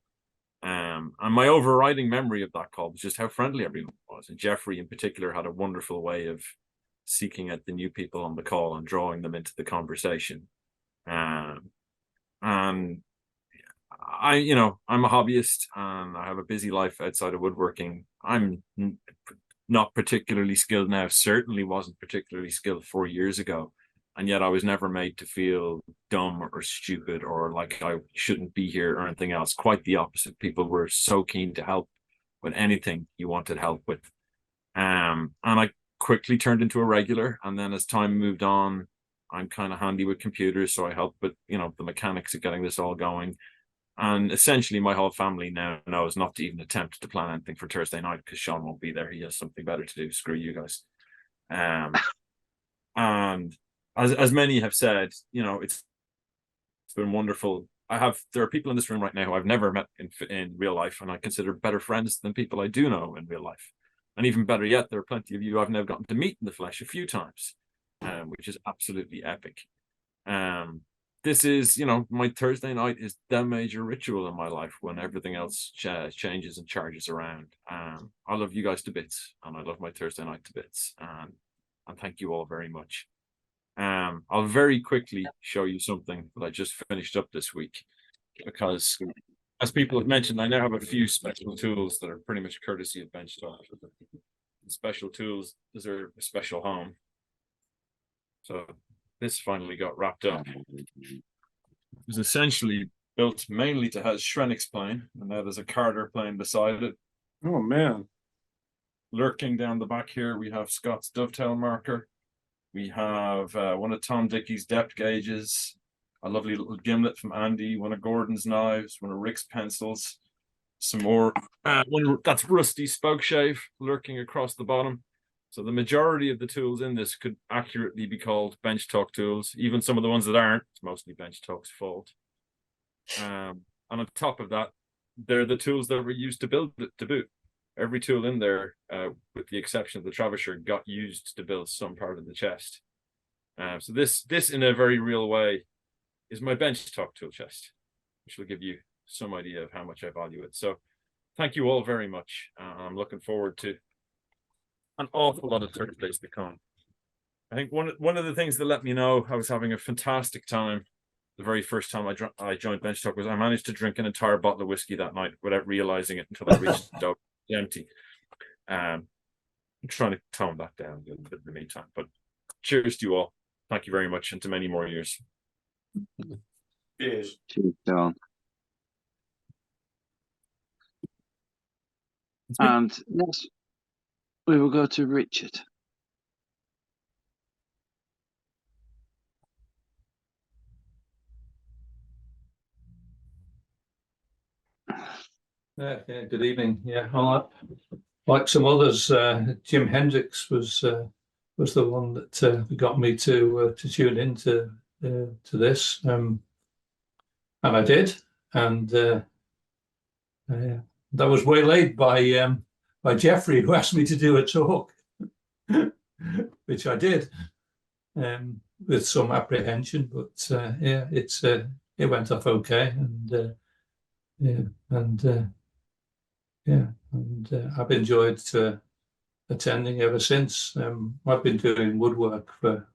And my overriding memory of that call was just how friendly everyone was, and Jeffrey in particular had a wonderful way of seeking out the new people on the call and drawing them into the conversation. And I'm a hobbyist and I have a busy life outside of woodworking. I'm not particularly skilled now, certainly wasn't particularly skilled 4 years ago. And yet I was never made to feel dumb or stupid or like I shouldn't be here or anything else. Quite the opposite. People were so keen to help with anything you wanted help with. And I quickly turned into a regular. And then as time moved on, I'm kind of handy with computers, so I help with, the mechanics of getting this all going. And essentially my whole family now knows not to even attempt to plan anything for Thursday night because Sean won't be there. He has something better to do. Screw you guys. And as many have said, it's been wonderful. There are people in this room right now who I've never met in real life, and I consider better friends than people I do know in real life. And even better yet, there are plenty of you I've never gotten to meet in the flesh a few times, which is absolutely epic. This is, my Thursday night is the major ritual in my life when everything else changes and charges around. I love you guys to bits, and I love my Thursday night to bits, and thank you all very much. I'll very quickly show you something that I just finished up this week, because as people have mentioned, I now have a few special tools that are pretty much courtesy of Benchtop. Special tools deserve a special home. So this finally got wrapped up. It was essentially built mainly to have Shrenix plane, and now there's a Carter plane beside it. Oh man. Lurking down the back here, we have Scott's dovetail marker. We have one of Tom Dickey's depth gauges, a lovely little gimlet from Andy, one of Gordon's knives, one of Rick's pencils, some more. That's Rusty Spokeshave lurking across the bottom. So the majority of the tools in this could accurately be called bench talk tools. Even some of the ones that aren't, it's mostly bench talk's fault. And on top of that, they're the tools that were used to build it to boot. Every tool in there, with the exception of the Travisher, got used to build some part of the chest. So this in a very real way is my bench talk tool chest, which will give you some idea of how much I value it. So thank you all very much. I'm looking forward to an awful lot of Thursdays to come. I think one of the things that let me know I was having a fantastic time the very first time I joined Bench Talk was I managed to drink an entire bottle of whiskey that night without realizing it until I reached the door empty. I'm trying to tone that down a little bit in the meantime. But cheers to you all. Thank you very much, and to many more years. Cheers, John. And next, we will go to Richard. Yeah, good evening. Yeah, like some others, Jim Hendricks was the one that got me to tune into this, and I did, and that was waylaid by Jeffrey, who asked me to do a talk, which I did, with some apprehension, but yeah, it went off okay, and I've enjoyed attending ever since. I've been doing woodwork for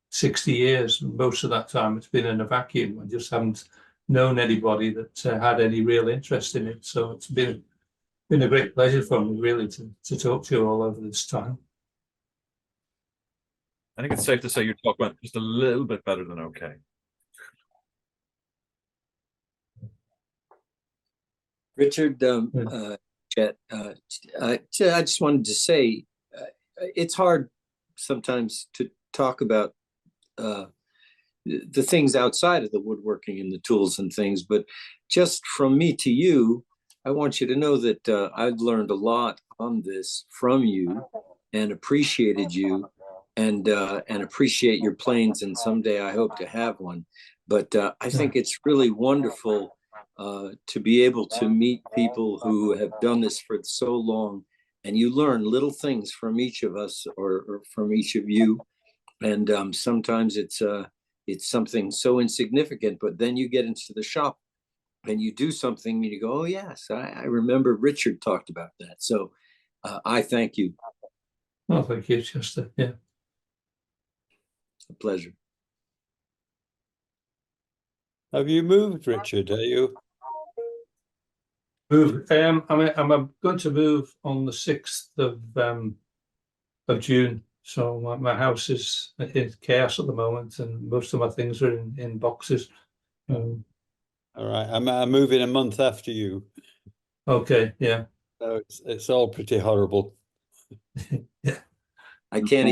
60 years. Most of that time it's been in a vacuum. I just haven't known anybody that had any real interest in it. So it's been a great pleasure for me, really, to talk to you all over this time. I think it's safe to say your talk went just a little bit better than okay. Richard, Chet, I just wanted to say it's hard sometimes to talk about the things outside of the woodworking and the tools and things, but just from me to you, I want you to know that I've learned a lot on this from you and appreciated you and appreciate your planes, and someday I hope to have one. But I think it's really wonderful to be able to meet people who have done this for so long and you learn little things from each of us or from each of you. And sometimes it's something so insignificant, but then you get into the shop and you do something and you go, oh yes, I remember Richard talked about that. So I thank you. Oh, thank you, Chester. Yeah. A pleasure. Have you moved, Richard? Are you? Move. I'm going to move on the 6th of June. So my house is in chaos at the moment, and most of my things are in boxes. All right, I'm moving a month after you. Okay, yeah. So it's all pretty horrible. Yeah. I can't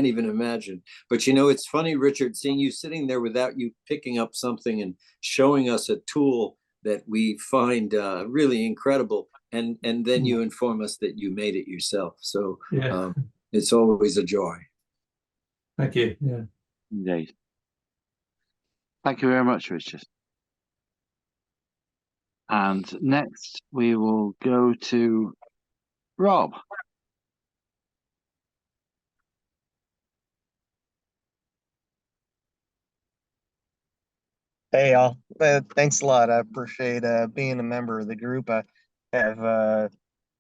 even imagine. But you know, it's funny, Richard, seeing you sitting there without you picking up something and showing us a tool that we find really incredible, and then you inform us that you made it yourself. So Yeah. it's always a joy. Thank you. Yeah. Indeed. Thank you very much, Richard. And next we will go to Rob. Hey, all. Thanks a lot. I appreciate being a member of the group. I have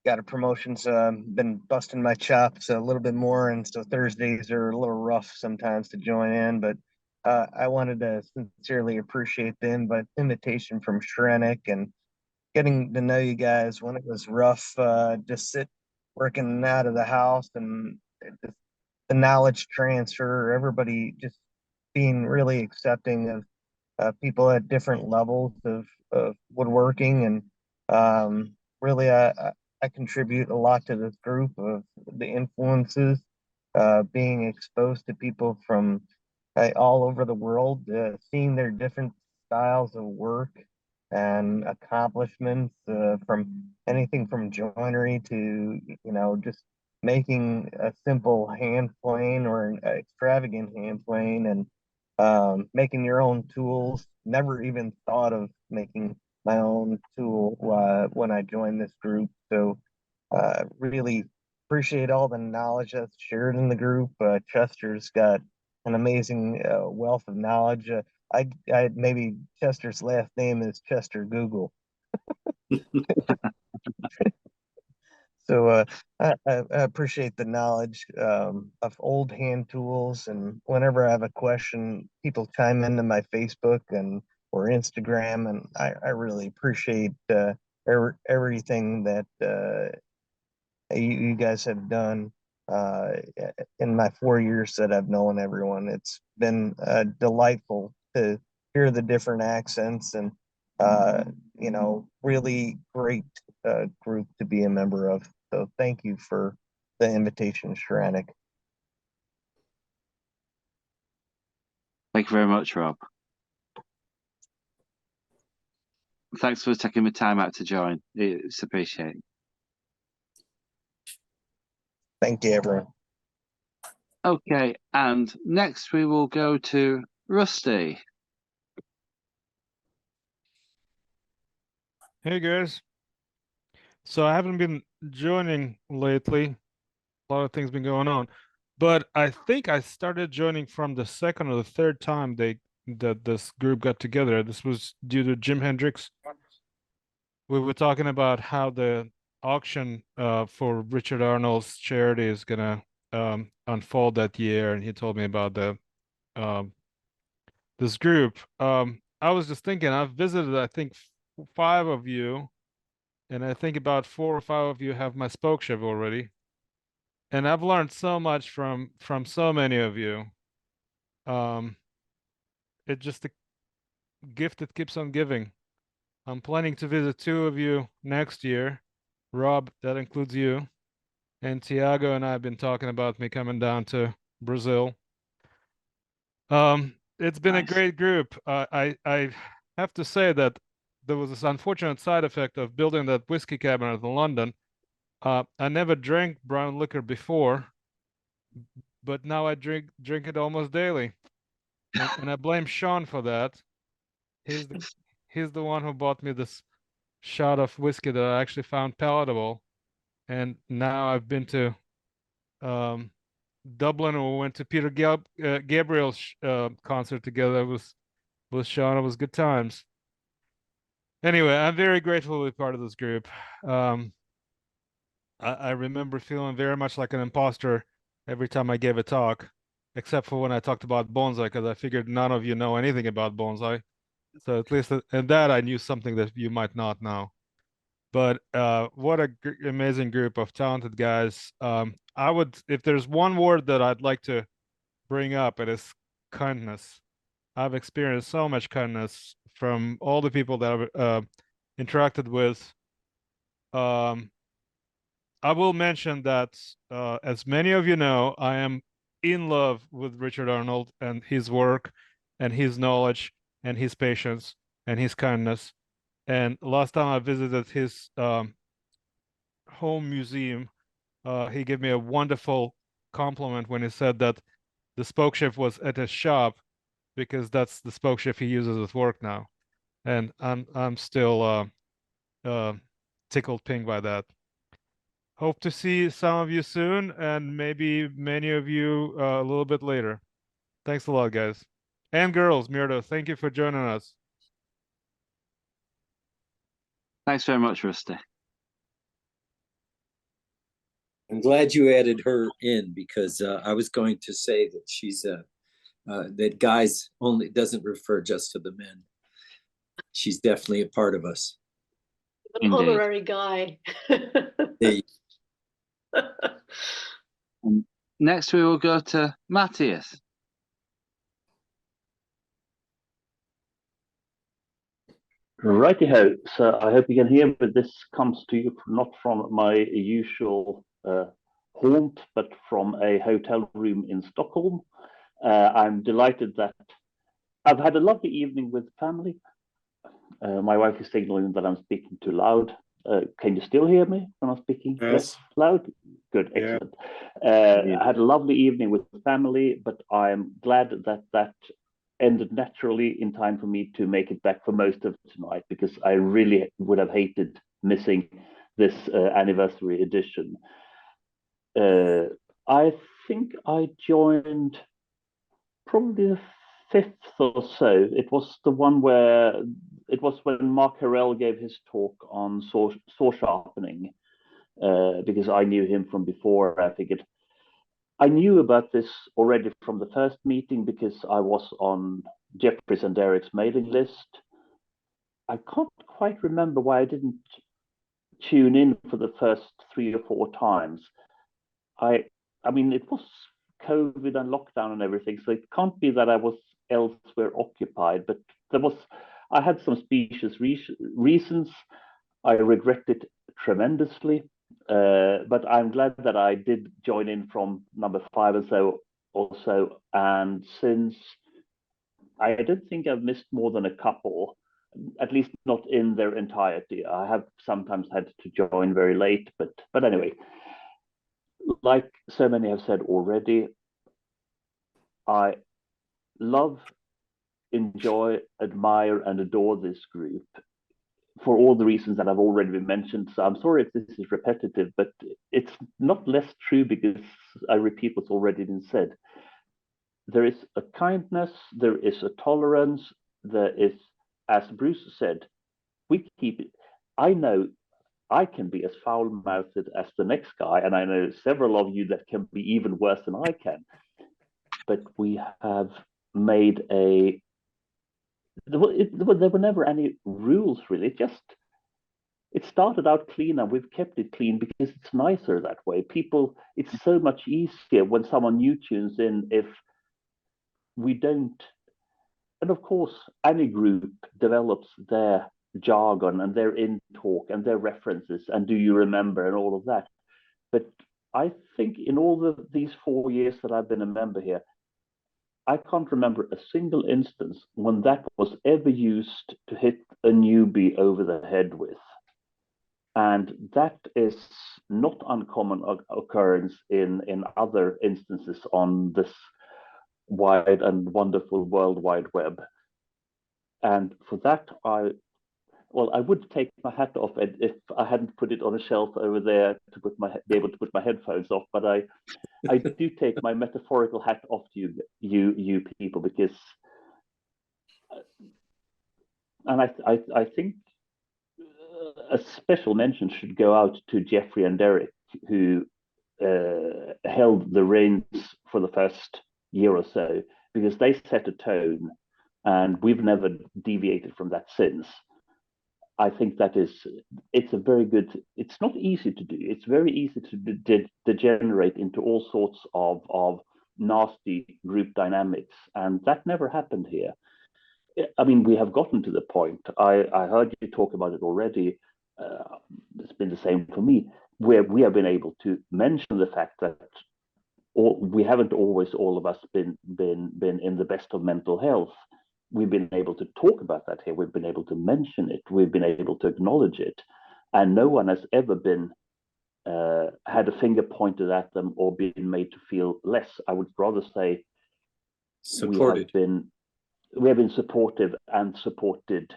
got a promotion, so I've been busting my chops a little bit more, and so Thursdays are a little rough sometimes to join in. But I wanted to sincerely appreciate the invitation from Shrenik and getting to know you guys when it was rough. Just working out of the house and just the knowledge transfer, everybody just being really accepting of people at different levels of woodworking. And really, I contribute a lot to this group of the influences, being exposed to people from all over the world, seeing their different styles of work and accomplishments, from anything from joinery to, just making a simple hand plane or an extravagant hand plane, and making your own tools. Never even thought of making my own tool when I joined this group. So really appreciate all the knowledge that's shared in the group. Chester's got an amazing wealth of knowledge. I maybe Chester's last name is Chester Google. So I appreciate the knowledge of old hand tools, and whenever I have a question, people chime into my Facebook and or Instagram, and I really appreciate everything that you guys have done in my 4 years that I've known everyone. It's been delightful to hear the different accents, and really great group to be a member of. So thank you for the invitation, Shrenik. Thank you very much, Rob. Thanks for taking the time out to join. It's appreciated. Thank you, everyone. Okay, and next we will go to Rusty. Hey guys. So I haven't been joining lately. A lot of things been going on. But I think I started joining from the second or the third time that this group got together. This was due to Jim Hendricks. We were talking about how the auction for Richard Arnold's charity is gonna unfold that year, and he told me about this group. I was just thinking, I've visited, I think, 5 of you, and I think about 4 or 5 of you have my spoke shiv already. And I've learned so much from so many of you. It's just a gift that keeps on giving. I'm planning to visit 2 of you next year. Rob, that includes you. And Tiago and I have been talking about me coming down to Brazil. It's been a great group. I have to say that there was this unfortunate side effect of building that whiskey cabinet in London. I never drank brown liquor before, but now I drink it almost daily, and I blame Sean for that. He's the one who bought me this shot of whiskey that I actually found palatable, and now I've been to Dublin, and we went to Peter Gabriel's concert together with Sean. It was good times. Anyway, I'm very grateful to be part of this group. I remember feeling very much like an imposter every time I gave a talk, except for when I talked about bonsai, because I figured none of you know anything about bonsai. So at least in that I knew something that you might not know. But what a amazing group of talented guys. I would, if there's one word that I'd like to bring up, it is kindness. I've experienced so much kindness from all the people that I've interacted with. I will mention that, as many of you know, I am in love with Richard Arnold and his work and his knowledge and his patience and his kindness. And last time I visited his home museum, he gave me a wonderful compliment when he said that the spoke shift was at his shop because that's the spoke shift he uses at work now. And I'm still tickled pink by that. Hope to see some of you soon, and maybe many of you a little bit later. Thanks a lot, guys. And girls, Myrto, thank you for joining us. Thanks very much, Rusty. I'm glad you added her in, because I was going to say that she's that guys only doesn't refer just to the men. She's definitely a part of us. An honorary guy. Next, we will go to Matthias. Righty-ho. So I hope you can hear me. This comes to you not from my usual haunt, but from a hotel room in Stockholm. I'm delighted that I've had a lovely evening with family. My wife is signaling that I'm speaking too loud. Can you still hear me when I'm speaking less loud? Good, excellent. I had a lovely evening with family, but I'm glad that that ended naturally in time for me to make it back for most of tonight, because I really would have hated missing this anniversary edition. I think I joined probably the 5th or so. It was the one where it was when Mark Harrell gave his talk on saw sharpening, because I knew him from before. I figured I knew about this already from the first meeting because I was on Jeffries and Derek's mailing list. I can't quite remember why I didn't tune in for the first 3 or 4 times. I mean, it was COVID and lockdown and everything, so it can't be that I was elsewhere occupied, but I had some specious reasons. I regret it tremendously, but I'm glad that I did join in from number 5 or so also, and since I don't think I've missed more than a couple, at least not in their entirety. I have sometimes had to join very late, but anyway, like so many have said already, I love, enjoy, admire, and adore this group for all the reasons that have already been mentioned. So I'm sorry if this is repetitive, but it's not less true because I repeat what's already been said. There is a kindness, there is a tolerance, there is, as Bruce said, we keep it. I know I can be as foul-mouthed as the next guy, and I know several of you that can be even worse than I can. But we have made there were never any rules really. It started out clean, and we've kept it clean because it's nicer that way. It's so much easier when someone new tunes in if we don't. And of course, any group develops their jargon and their in talk and their references and do you remember and all of that. But I think in all these 4 years that I've been a member here, I can't remember a single instance when that was ever used to hit a newbie over the head with. And that is not uncommon occurrence in other instances on this wide and wonderful World Wide Web. And for that, well, I would take my hat off if I hadn't put it on a shelf over there to be able to put my headphones off. But I do take my metaphorical hat off to you people, because, and I think a special mention should go out to Jeffrey and Derek, who held the reins for the first year or so, because they set a tone, and we've never deviated from that since. I think it's a very good, it's not easy to do. It's very easy to degenerate into all sorts of nasty group dynamics. And that never happened here. I mean, we have gotten to the point, I heard you talk about it already. It's been the same for me, where we have been able to mention the fact that we haven't always, all of us, been in the best of mental health. We've been able to talk about that here. We've been able to mention it. We've been able to acknowledge it. And no one has ever been had a finger pointed at them or been made to feel less. I would rather say supported. We have been supportive and supported.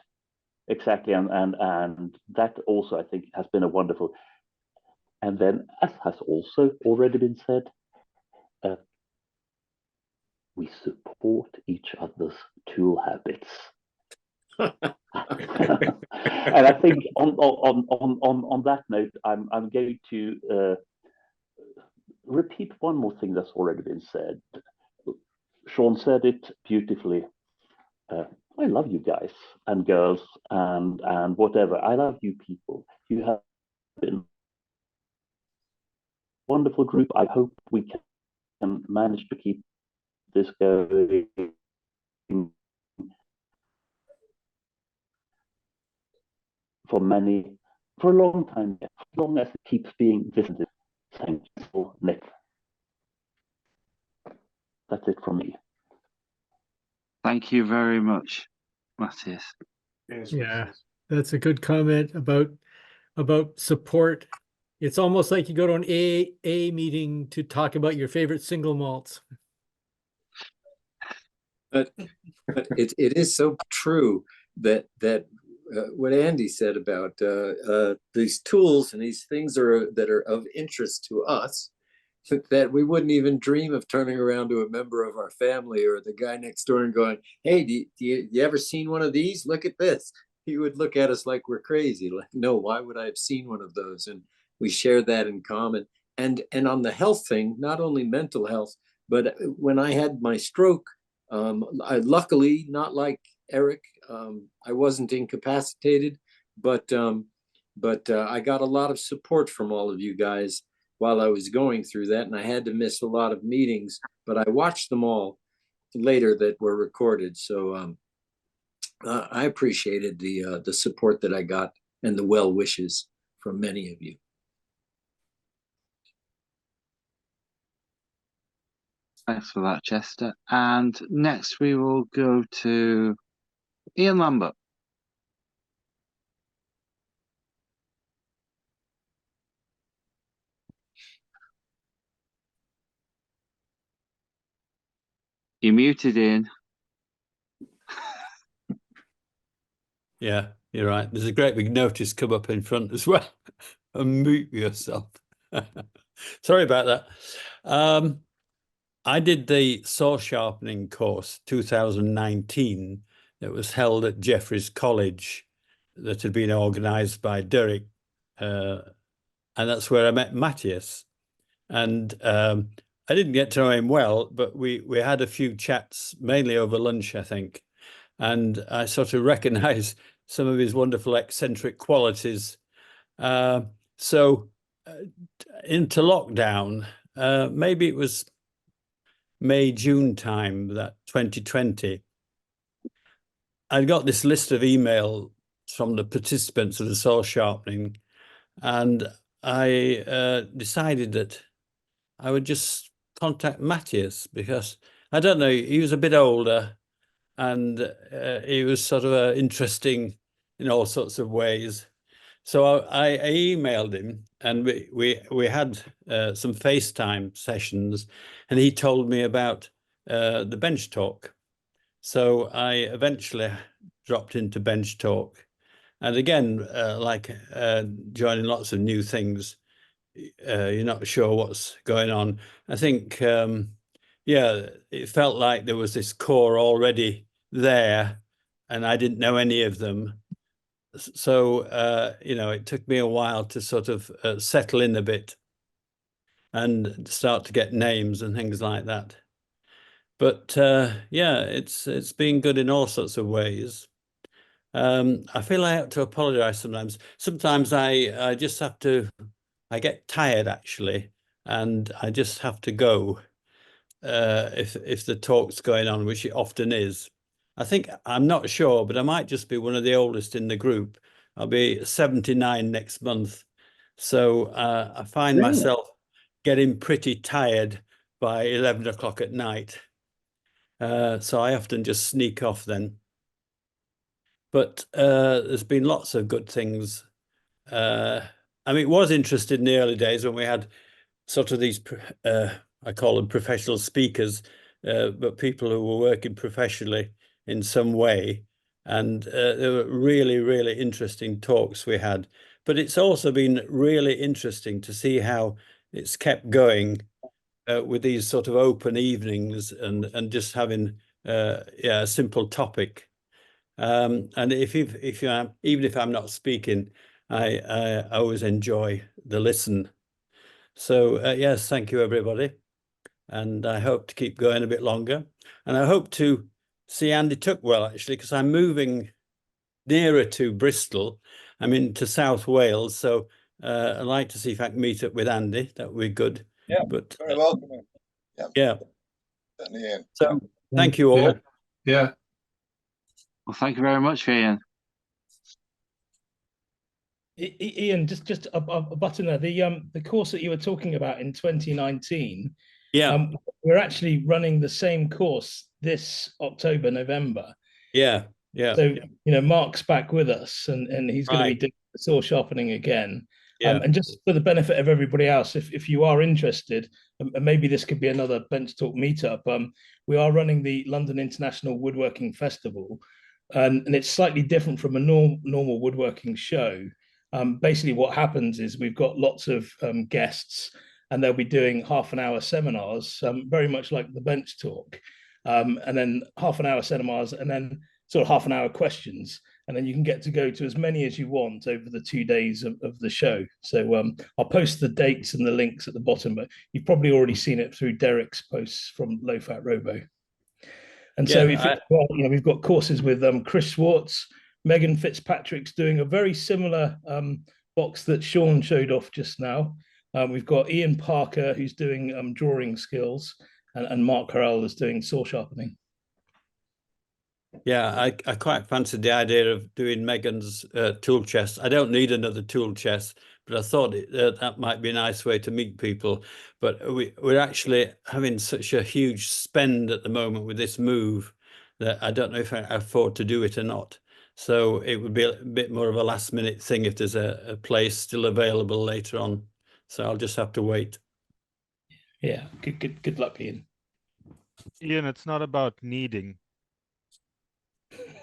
Exactly. And that also, I think, has been a wonderful. And then, as has also already been said, we support each other's tool habits. And I think on that note, I'm going to repeat one more thing that's already been said. Sean said it beautifully. I love you guys and girls and whatever. I love you people. You have been a wonderful group. I hope we can manage to keep this going for a long time, as long as it keeps being visited. Thank you, Nick. That's it from me. Thank you very much, Matthias. Yeah, that's a good comment about support. It's almost like you go to an AA meeting to talk about your favorite single malts. But it is so true that what Andy said about these tools and these things that are of interest to us, that we wouldn't even dream of turning around to a member of our family or the guy next door and going, "Hey, do you ever seen one of these? Look at this." He would look at us like we're crazy. Like, no, why would I have seen one of those? And we share that in common. And on the health thing, not only mental health, but when I had my stroke, I luckily, not like Eric, I wasn't incapacitated, but I got a lot of support from all of you guys while I was going through that, and I had to miss a lot of meetings, but I watched them all later that were recorded. So I appreciated the support that I got and the well wishes from many of you. Thanks for that, Chester. And next we will go to Ian Lambert. You're muted, Ian. Yeah, you're right. There's a great big notice come up in front as well. Unmute yourself. Sorry about that. I did the saw sharpening course 2019 that was held at Jeffreys College that had been organised by Derek. And that's where I met Matthias. And I didn't get to know him well, but we had a few chats, mainly over lunch, I think. And I sort of recognised some of his wonderful eccentric qualities. So into lockdown, maybe it was May, June time, that 2020, I got this list of email from the participants of the saw sharpening, and I decided that I would just contact Matthias, because I don't know, he was a bit older and he was sort of interesting in all sorts of ways. So I emailed him, and we had some FaceTime sessions, and he told me about the bench talk. So I eventually dropped into bench talk, And again, joining lots of new things, you're not sure what's going on. I think, yeah, it felt like there was this core already there, and I didn't know any of them. So, you know, it took me a while to sort of settle in a bit and start to get names and things like that. But yeah, it's been good in all sorts of ways. I feel I have to apologize sometimes. Sometimes I just have to, I get tired actually, and I just have to go if the talk's going on, which it often is. I think, I'm not sure, but I might just be one of the oldest in the group. I'll be 79 next month. So I find myself getting pretty tired by 11 o'clock at night. So I often just sneak off then. But there's been lots of good things. I mean, it was interesting in the early days when we had sort of these, I call them professional speakers, but people who were working professionally in some way. And there were really, really interesting talks we had. But it's also been really interesting to see how it's kept going with these sort of open evenings and just having yeah, a simple topic. And even if I'm not speaking, I always enjoy the listen. So yes, thank you everybody, and I hope to keep going a bit longer. And I hope to see Andy Tuckwell actually, because I'm moving nearer to Bristol. I'm into South Wales, so I'd like to see if I can meet up with Andy. That would be good. Yeah, but very welcome. Yeah, yeah. certainly, Ian. So thank you all. Yeah. Well, thank you very much, Ian. Ian, just a button there. The course that you were talking about in 2019. Yeah. We're actually running the same course this October, November. Yeah. Yeah. So, you know, Mark's back with us, and he's going to be doing the saw sharpening again. Yeah. And just for the benefit of everybody else, if you are interested, and maybe this could be another Bench Talk meetup, we are running the London International Woodworking Festival, and it's slightly different from a normal woodworking show. Basically, what happens is we've got lots of guests, and they'll be doing half-an-hour seminars, very much like the Bench Talk, and then half-an-hour seminars, and then sort of half-an-hour questions, and then you can get to go to as many as you want over the 2 days of the show. So I'll post the dates and the links at the bottom, but you've probably already seen it through Derek's posts from Low Fat Robo. And so we've got courses with Chris Swartz, Megan Fitzpatrick's doing a very similar box that Sean showed off just now. We've got Ian Parker, who's doing drawing skills, and Mark Harrell is doing saw sharpening. Yeah, I quite fancied the idea of doing Megan's tool chest. I don't need another tool chest, but I thought that might be a nice way to meet people. But we're actually having such a huge spend at the moment with this move that I don't know if I afford to do it or not. So it would be a bit more of a last minute thing if there's a place still available later on. So I'll just have to wait. Yeah, good luck, Ian. Ian, it's not about needing.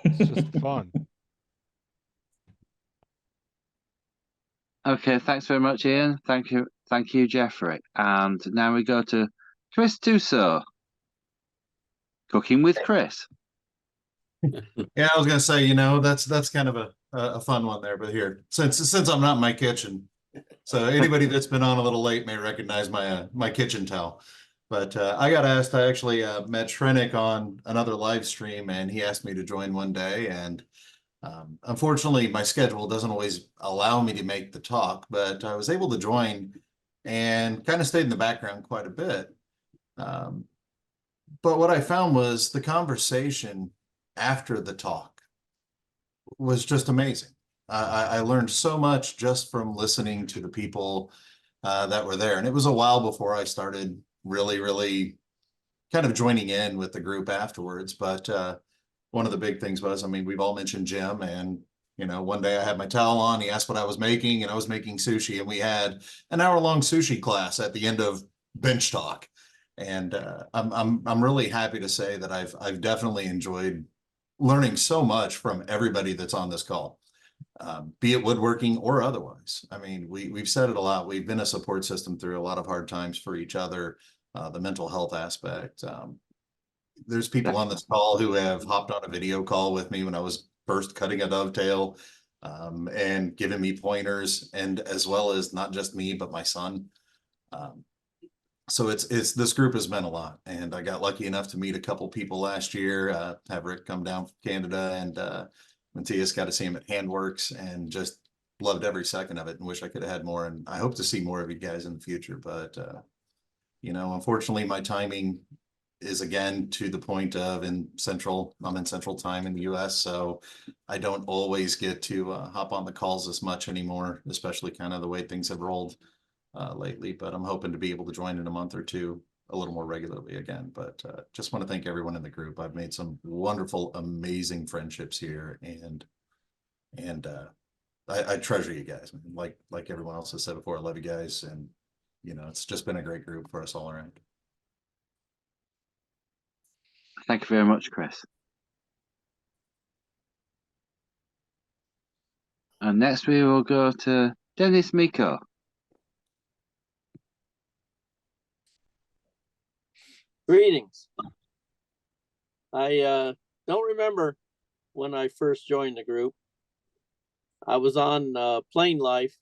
It's just fun. Okay, thanks very much, Ian. Thank you, Jeffrey. And now we go to Chris Tuso. Cooking with Chris. Yeah, I was gonna say, you know, that's kind of a fun one there, but here, since I'm not in my kitchen, so anybody that's been on a little late may recognize my kitchen towel. But I got asked. I actually met Shrenik on another live stream, and he asked me to join one day. And unfortunately, my schedule doesn't always allow me to make the talk, but I was able to join and kind of stayed in the background quite a bit. But what I found was the conversation after the talk was just amazing. I learned so much just from listening to the people that were there. And it was a while before I started really kind of joining in with the group afterwards. But one of the big things was, I mean, we've all mentioned Jim, and you know, one day I had my towel on, he asked what I was making, and I was making sushi, and we had an hour-long sushi class at the end of Bench Talk. And I'm really happy to say that I've definitely enjoyed learning so much from everybody that's on this call. be it woodworking or otherwise. I mean, we've said it a lot. We've been a support system through a lot of hard times for each other, the mental health aspect. There's people on this call who have hopped on a video call with me when I was first cutting a dovetail, and giving me pointers, and as well as not just me, but my son. So it's this group has meant a lot, and I got lucky enough to meet a couple people last year, have Rick come down from Canada, and Matthias got to see him at Handworks, and just loved every second of it and wish I could have had more. And I hope to see more of you guys in the future. But, you know, unfortunately my timing is again to the point of I'm in central time in the US. So I don't always get to hop on the calls as much anymore, especially kind of the way things have rolled lately, but I'm hoping to be able to join in a month or two a little more regularly again. But just want to thank everyone in the group. I've made some wonderful, amazing friendships here, and I treasure you guys. Like everyone else has said before, I love you guys, and you know, it's just been a great group for us all around. Thank you very much, Chris. And next we will go to Dennis Miko. Greetings. I don't remember when I first joined the group. I was on Plane Life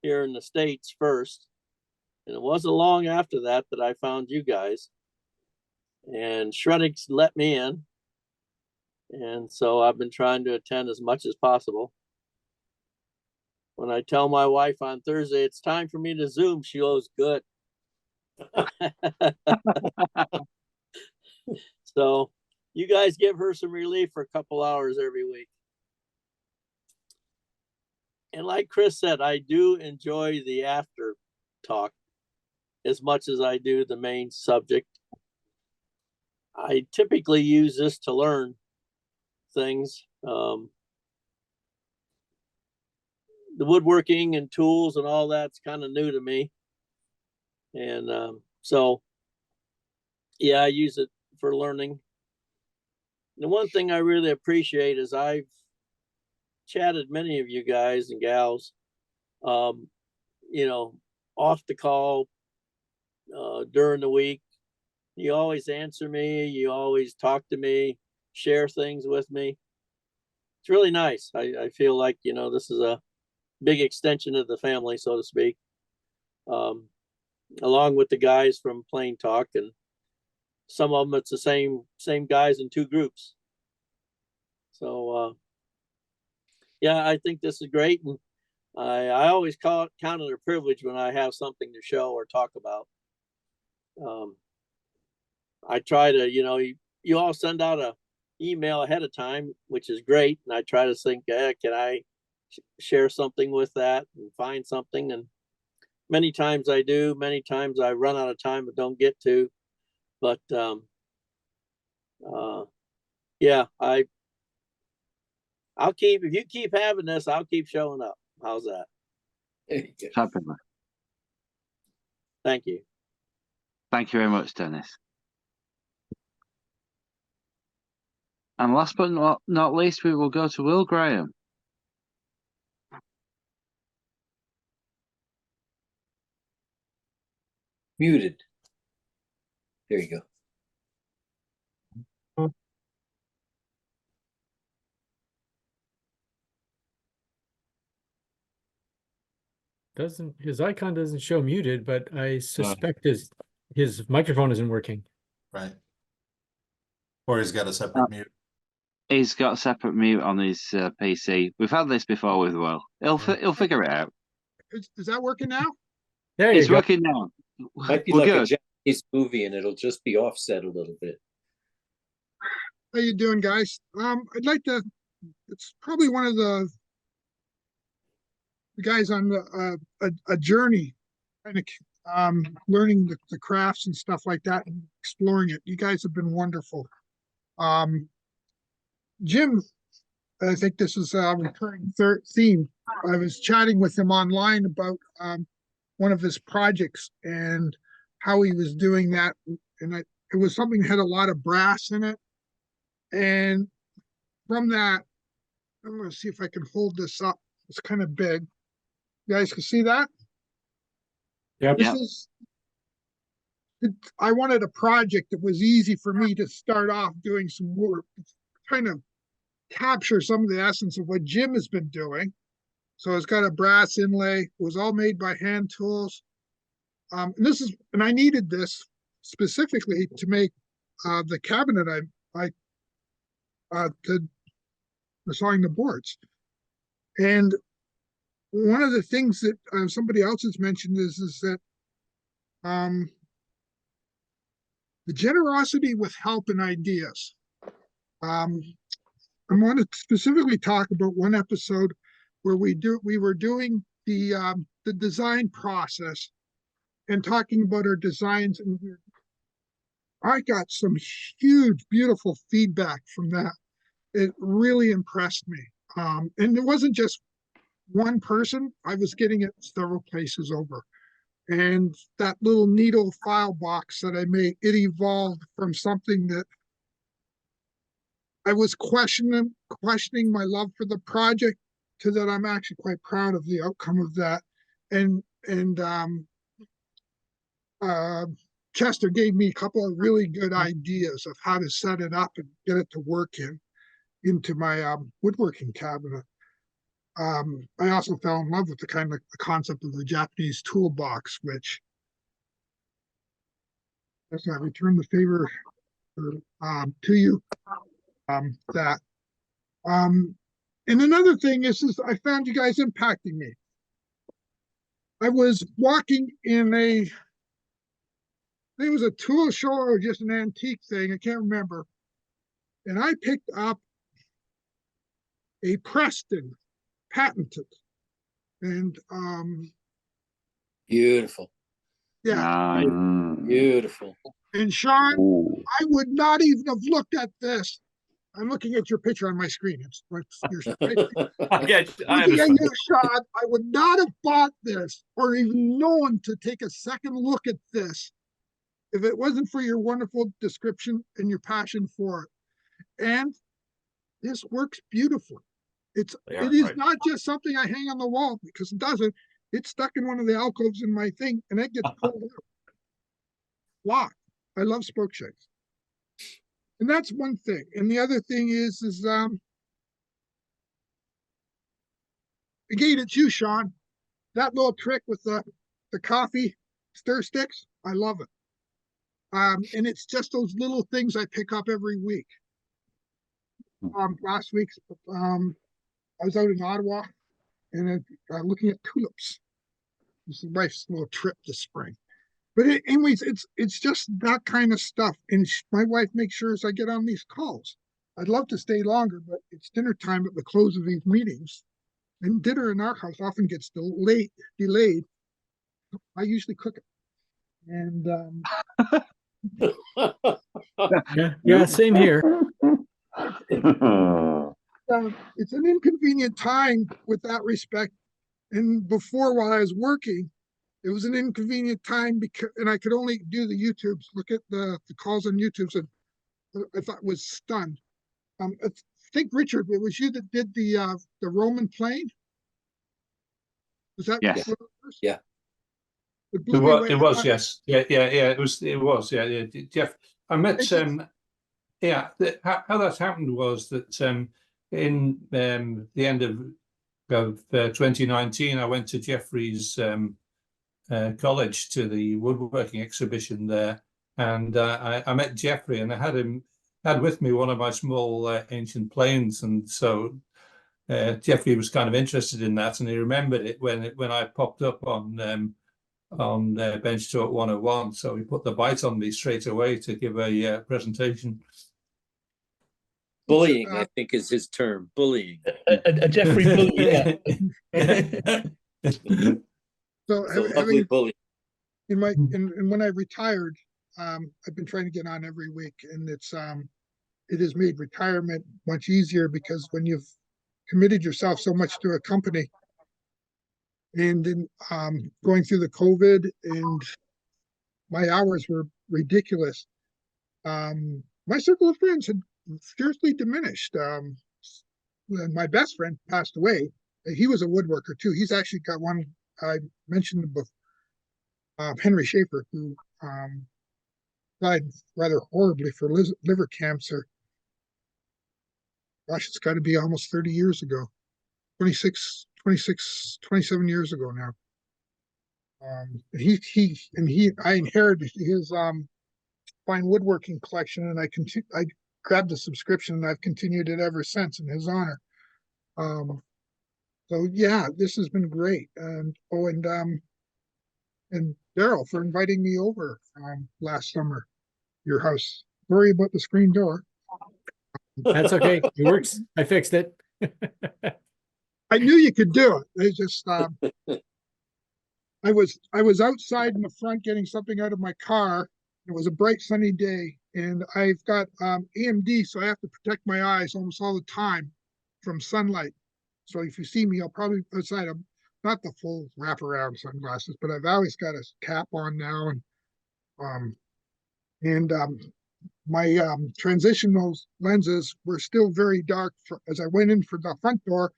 here in the States first, and it wasn't long after that that I found you guys. And Shreddix let me in, and so I've been trying to attend as much as possible. When I tell my wife on Thursday it's time for me to Zoom, she goes, "Good." So you guys give her some relief for a couple hours every week. And like Chris said, I do enjoy the after talk as much as I do the main subject. I typically use this to learn things. The woodworking and tools and all that's kind of new to me. And so, yeah, I use it for learning. The one thing I really appreciate is I've chatted many of you guys and gals, you know, off the call during the week. You always answer me. You always talk to me, share things with me. It's really nice. I feel like, you know, this is a big extension of the family, so to speak, along with the guys from Plain Talk, and some of them it's the same guys in two groups. So yeah, I think this is great, and I always count it a privilege when I have something to show or talk about. I try to, you know, you all send out a email ahead of time, which is great, and I try to think, can I share something with that and find something? And many times I do, many times I run out of time and don't get to. But yeah, I'll keep, if you keep having this, I'll keep showing up. How's that? Fabulous. Thank you. Thank you very much, Dennis. And last but not least, we will go to Will Graham. Muted. There you go. His icon doesn't show muted, but I suspect his microphone isn't working. Right. Or he's got a separate mute. He's got a separate mute on his PC. We've had this before with Will. He'll figure it out. Is that working now? There it's working now. Might be We're like good. a Japanese movie, and it'll just be offset a little bit. How you doing, guys? I'd like to. It's probably one of the guys on a journey, kind of learning the crafts and stuff like that, and exploring it. You guys have been wonderful. Jim, I think this is a recurring theme. I was chatting with him online about one of his projects and how he was doing that, and it was something that had a lot of brass in it. And from that, I'm gonna see if I can hold this up. It's kind of big. You guys can see that? Yep. This is, I wanted a project that was easy for me to start off doing some work, kind of capture some of the essence of what Jim has been doing. So it's got a brass inlay. It was all made by hand tools. And I needed this specifically to make the cabinet to sawing the boards. And one of the things that somebody else has mentioned is that the generosity with help and ideas. I want to specifically talk about one episode where we were doing the design process and talking about our designs, and I got some huge, beautiful feedback from that. It really impressed me. And it wasn't just one person. I was getting it several places over. And that little needle file box that I made, it evolved from something that I was questioning my love for the project to that I'm actually quite proud of the outcome of that. And Chester gave me a couple of really good ideas of how to set it up and get it to work into my woodworking cabinet. I also fell in love with the concept of the Japanese toolbox, which, as I return the favor to you, that. And another thing is I found you guys impacting me. I was walking in I think it was a tool show or just an antique thing, I can't remember. And I picked up a Preston patented. And Beautiful. Yeah. Beautiful. And Sean, I would not even have looked at this. I'm looking at your picture on my screen. It's I looking at understand. you, Sean, I would not have bought this or even known to take a second look at this if it wasn't for your wonderful description and your passion for it. And this works beautifully. It is not just something I hang on the wall, because it doesn't. It's stuck in one of the alcoves in my thing, and it gets pulled out. Why? I love spoke shapes. And that's one thing. And the other thing is again, it's you, Sean. That little trick with the coffee stir sticks, I love it. And it's just those little things I pick up every week. Last week, I was out in Ottawa and looking at tulips. This is my wife's little trip this spring. But anyways, it's just that kind of stuff. And my wife makes sure as I get on these calls. I'd love to stay longer, but it's dinner time at the close of these meetings. And dinner in our house often gets delayed. I usually cook it. And yeah, same here. It's an inconvenient time with that respect. And before, while I was working, it was an inconvenient time because, and I could only do the YouTubes, look at the calls on YouTube, and I thought was stunned. I think, Richard, it was you that did the Roman plane. Was that? Yes. Yeah. It was, yes. Yeah. It was, yeah. Jeff, I met, how that happened was that in the end of 2019, I went to Jeffrey's college to the woodworking exhibition there, and I met Jeffrey, and I had with me one of my small ancient planes, and so Jeffrey was kind of interested in that, and he remembered it when I popped up on Bench Talk 101, so he put the bite on me straight away to give a presentation. Bullying, I think, is his term. Bullying. A Jeffrey bully. So lovely bully. And when I retired, I've been trying to get on every week, and it has made retirement much easier, because when you've committed yourself so much to a company, and then going through the COVID, and my hours were ridiculous. My circle of friends had fiercely diminished. when my best friend passed away, he was a woodworker too. He's actually got one I mentioned before, Henry Schaefer, who died rather horribly for liver cancer. Gosh, it's got to be almost 30 years ago, 27 years ago now. I inherited his fine woodworking collection, and I grabbed a subscription, and I've continued it ever since in his honor. So yeah, this has been great. And Daryl for inviting me over last summer, your house. Sorry about the screen door. That's okay. It works. I fixed it. I knew you could do it. They just I was outside in the front getting something out of my car. It was a bright sunny day, and I've got AMD, so I have to protect my eyes almost all the time from sunlight. So if you see me, I'll probably outside. I'm not the full wraparound sunglasses, but I've always got a cap on now, and my transitional lenses were still very dark as I went in for the front door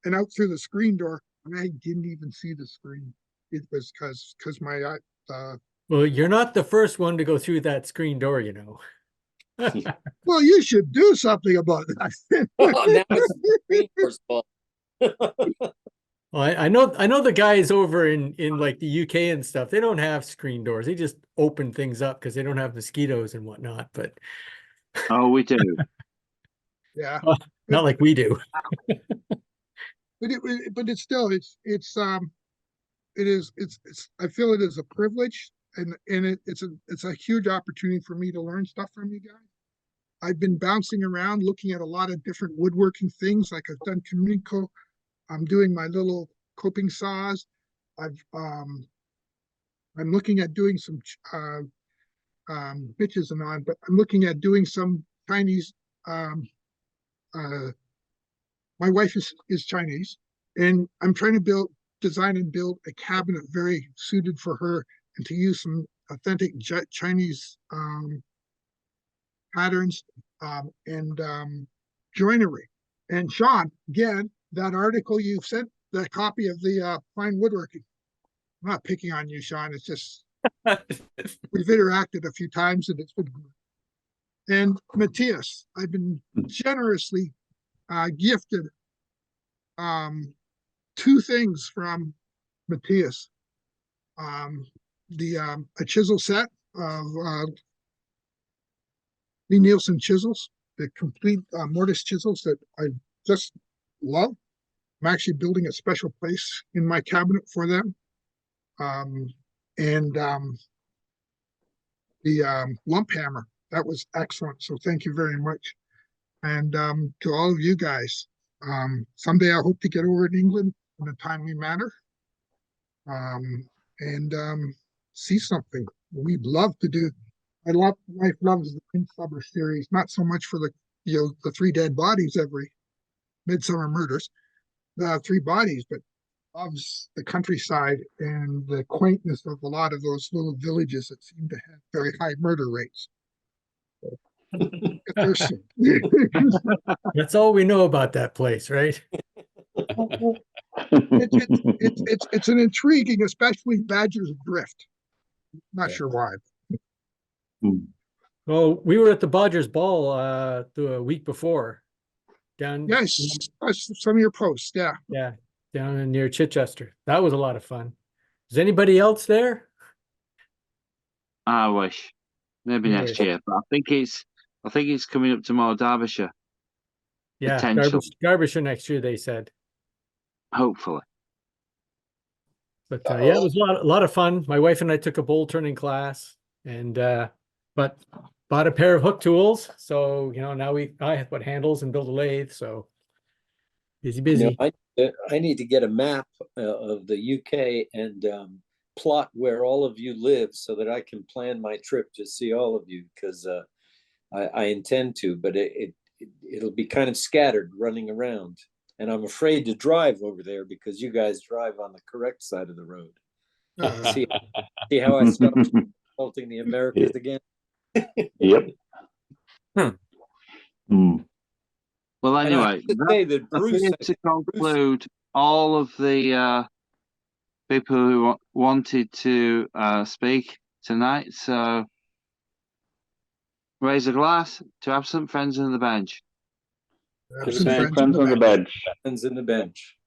and out through the screen door, and I didn't even see the screen. It was because my well, you're not the first one to go through that screen door, you know. well, you should do something about that. Oh, now it's the screen door's fault. Well, I know the guys over in like the UK and stuff, they don't have screen doors. They just open things up because they don't have mosquitoes and whatnot. But oh, we do. Yeah, well, not like we do. but it's still I feel it is a privilege, and it's a huge opportunity for me to learn stuff from you guys. I've been bouncing around looking at a lot of different woodworking things, like I've done Communico. I'm doing my little coping saws. I'm looking at doing some bitches and on, but I'm looking at doing some Chinese. My wife is Chinese, and I'm trying to design and build a cabinet very suited for her, and to use some authentic Chinese patterns and joinery. And Sean, again, that article you sent, that copy of the fine woodworking. I'm not picking on you, Sean. It's just we've interacted a few times, and it's been good. And Matthias, I've been generously gifted two things from Matthias. A chisel set of Lee Nielsen chisels, the complete mortise chisels that I just love. I'm actually building a special place in my cabinet for them. And the lump hammer, that was excellent. So thank you very much. And to all of you guys, someday I hope to get over in England in a timely manner and see something. We'd love to do. My wife loves the Midsummer series, not so much for the three dead bodies every Midsummer Murders, the three bodies, but loves the countryside and the quaintness of a lot of those little villages that seem to have very high murder rates. That's all we know about that place, right? It's an intriguing, especially Badger's Drift. Not sure why. Well, we were at the Badgers Ball the week before. Yes, some of your posts, yeah. Yeah, down near Chichester. That was a lot of fun. Is anybody else there? I wish. Maybe next year. But I think it's coming up tomorrow, Derbyshire. Yeah, Potential. Derbyshire next year, they said. Hopefully. But yeah, it was a lot of fun. My wife and I took a bowl turning class, and but bought a pair of hook tools. So now I have what handles and build a lathe. So busy. I need to get a map of the UK and plot where all of you live so that I can plan my trip to see all of you, because I intend to, but it'll be kind of scattered running around. And I'm afraid to drive over there because you guys drive on the correct side of the road. See how I start insulting the Americans again? Yep. Well, And I anyway, have to say that Bruce, appears to conclude all of the people who wanted to speak tonight. So, raise a glass to absent friends on the bench. Absent Friends on the bench. Friends in the bench.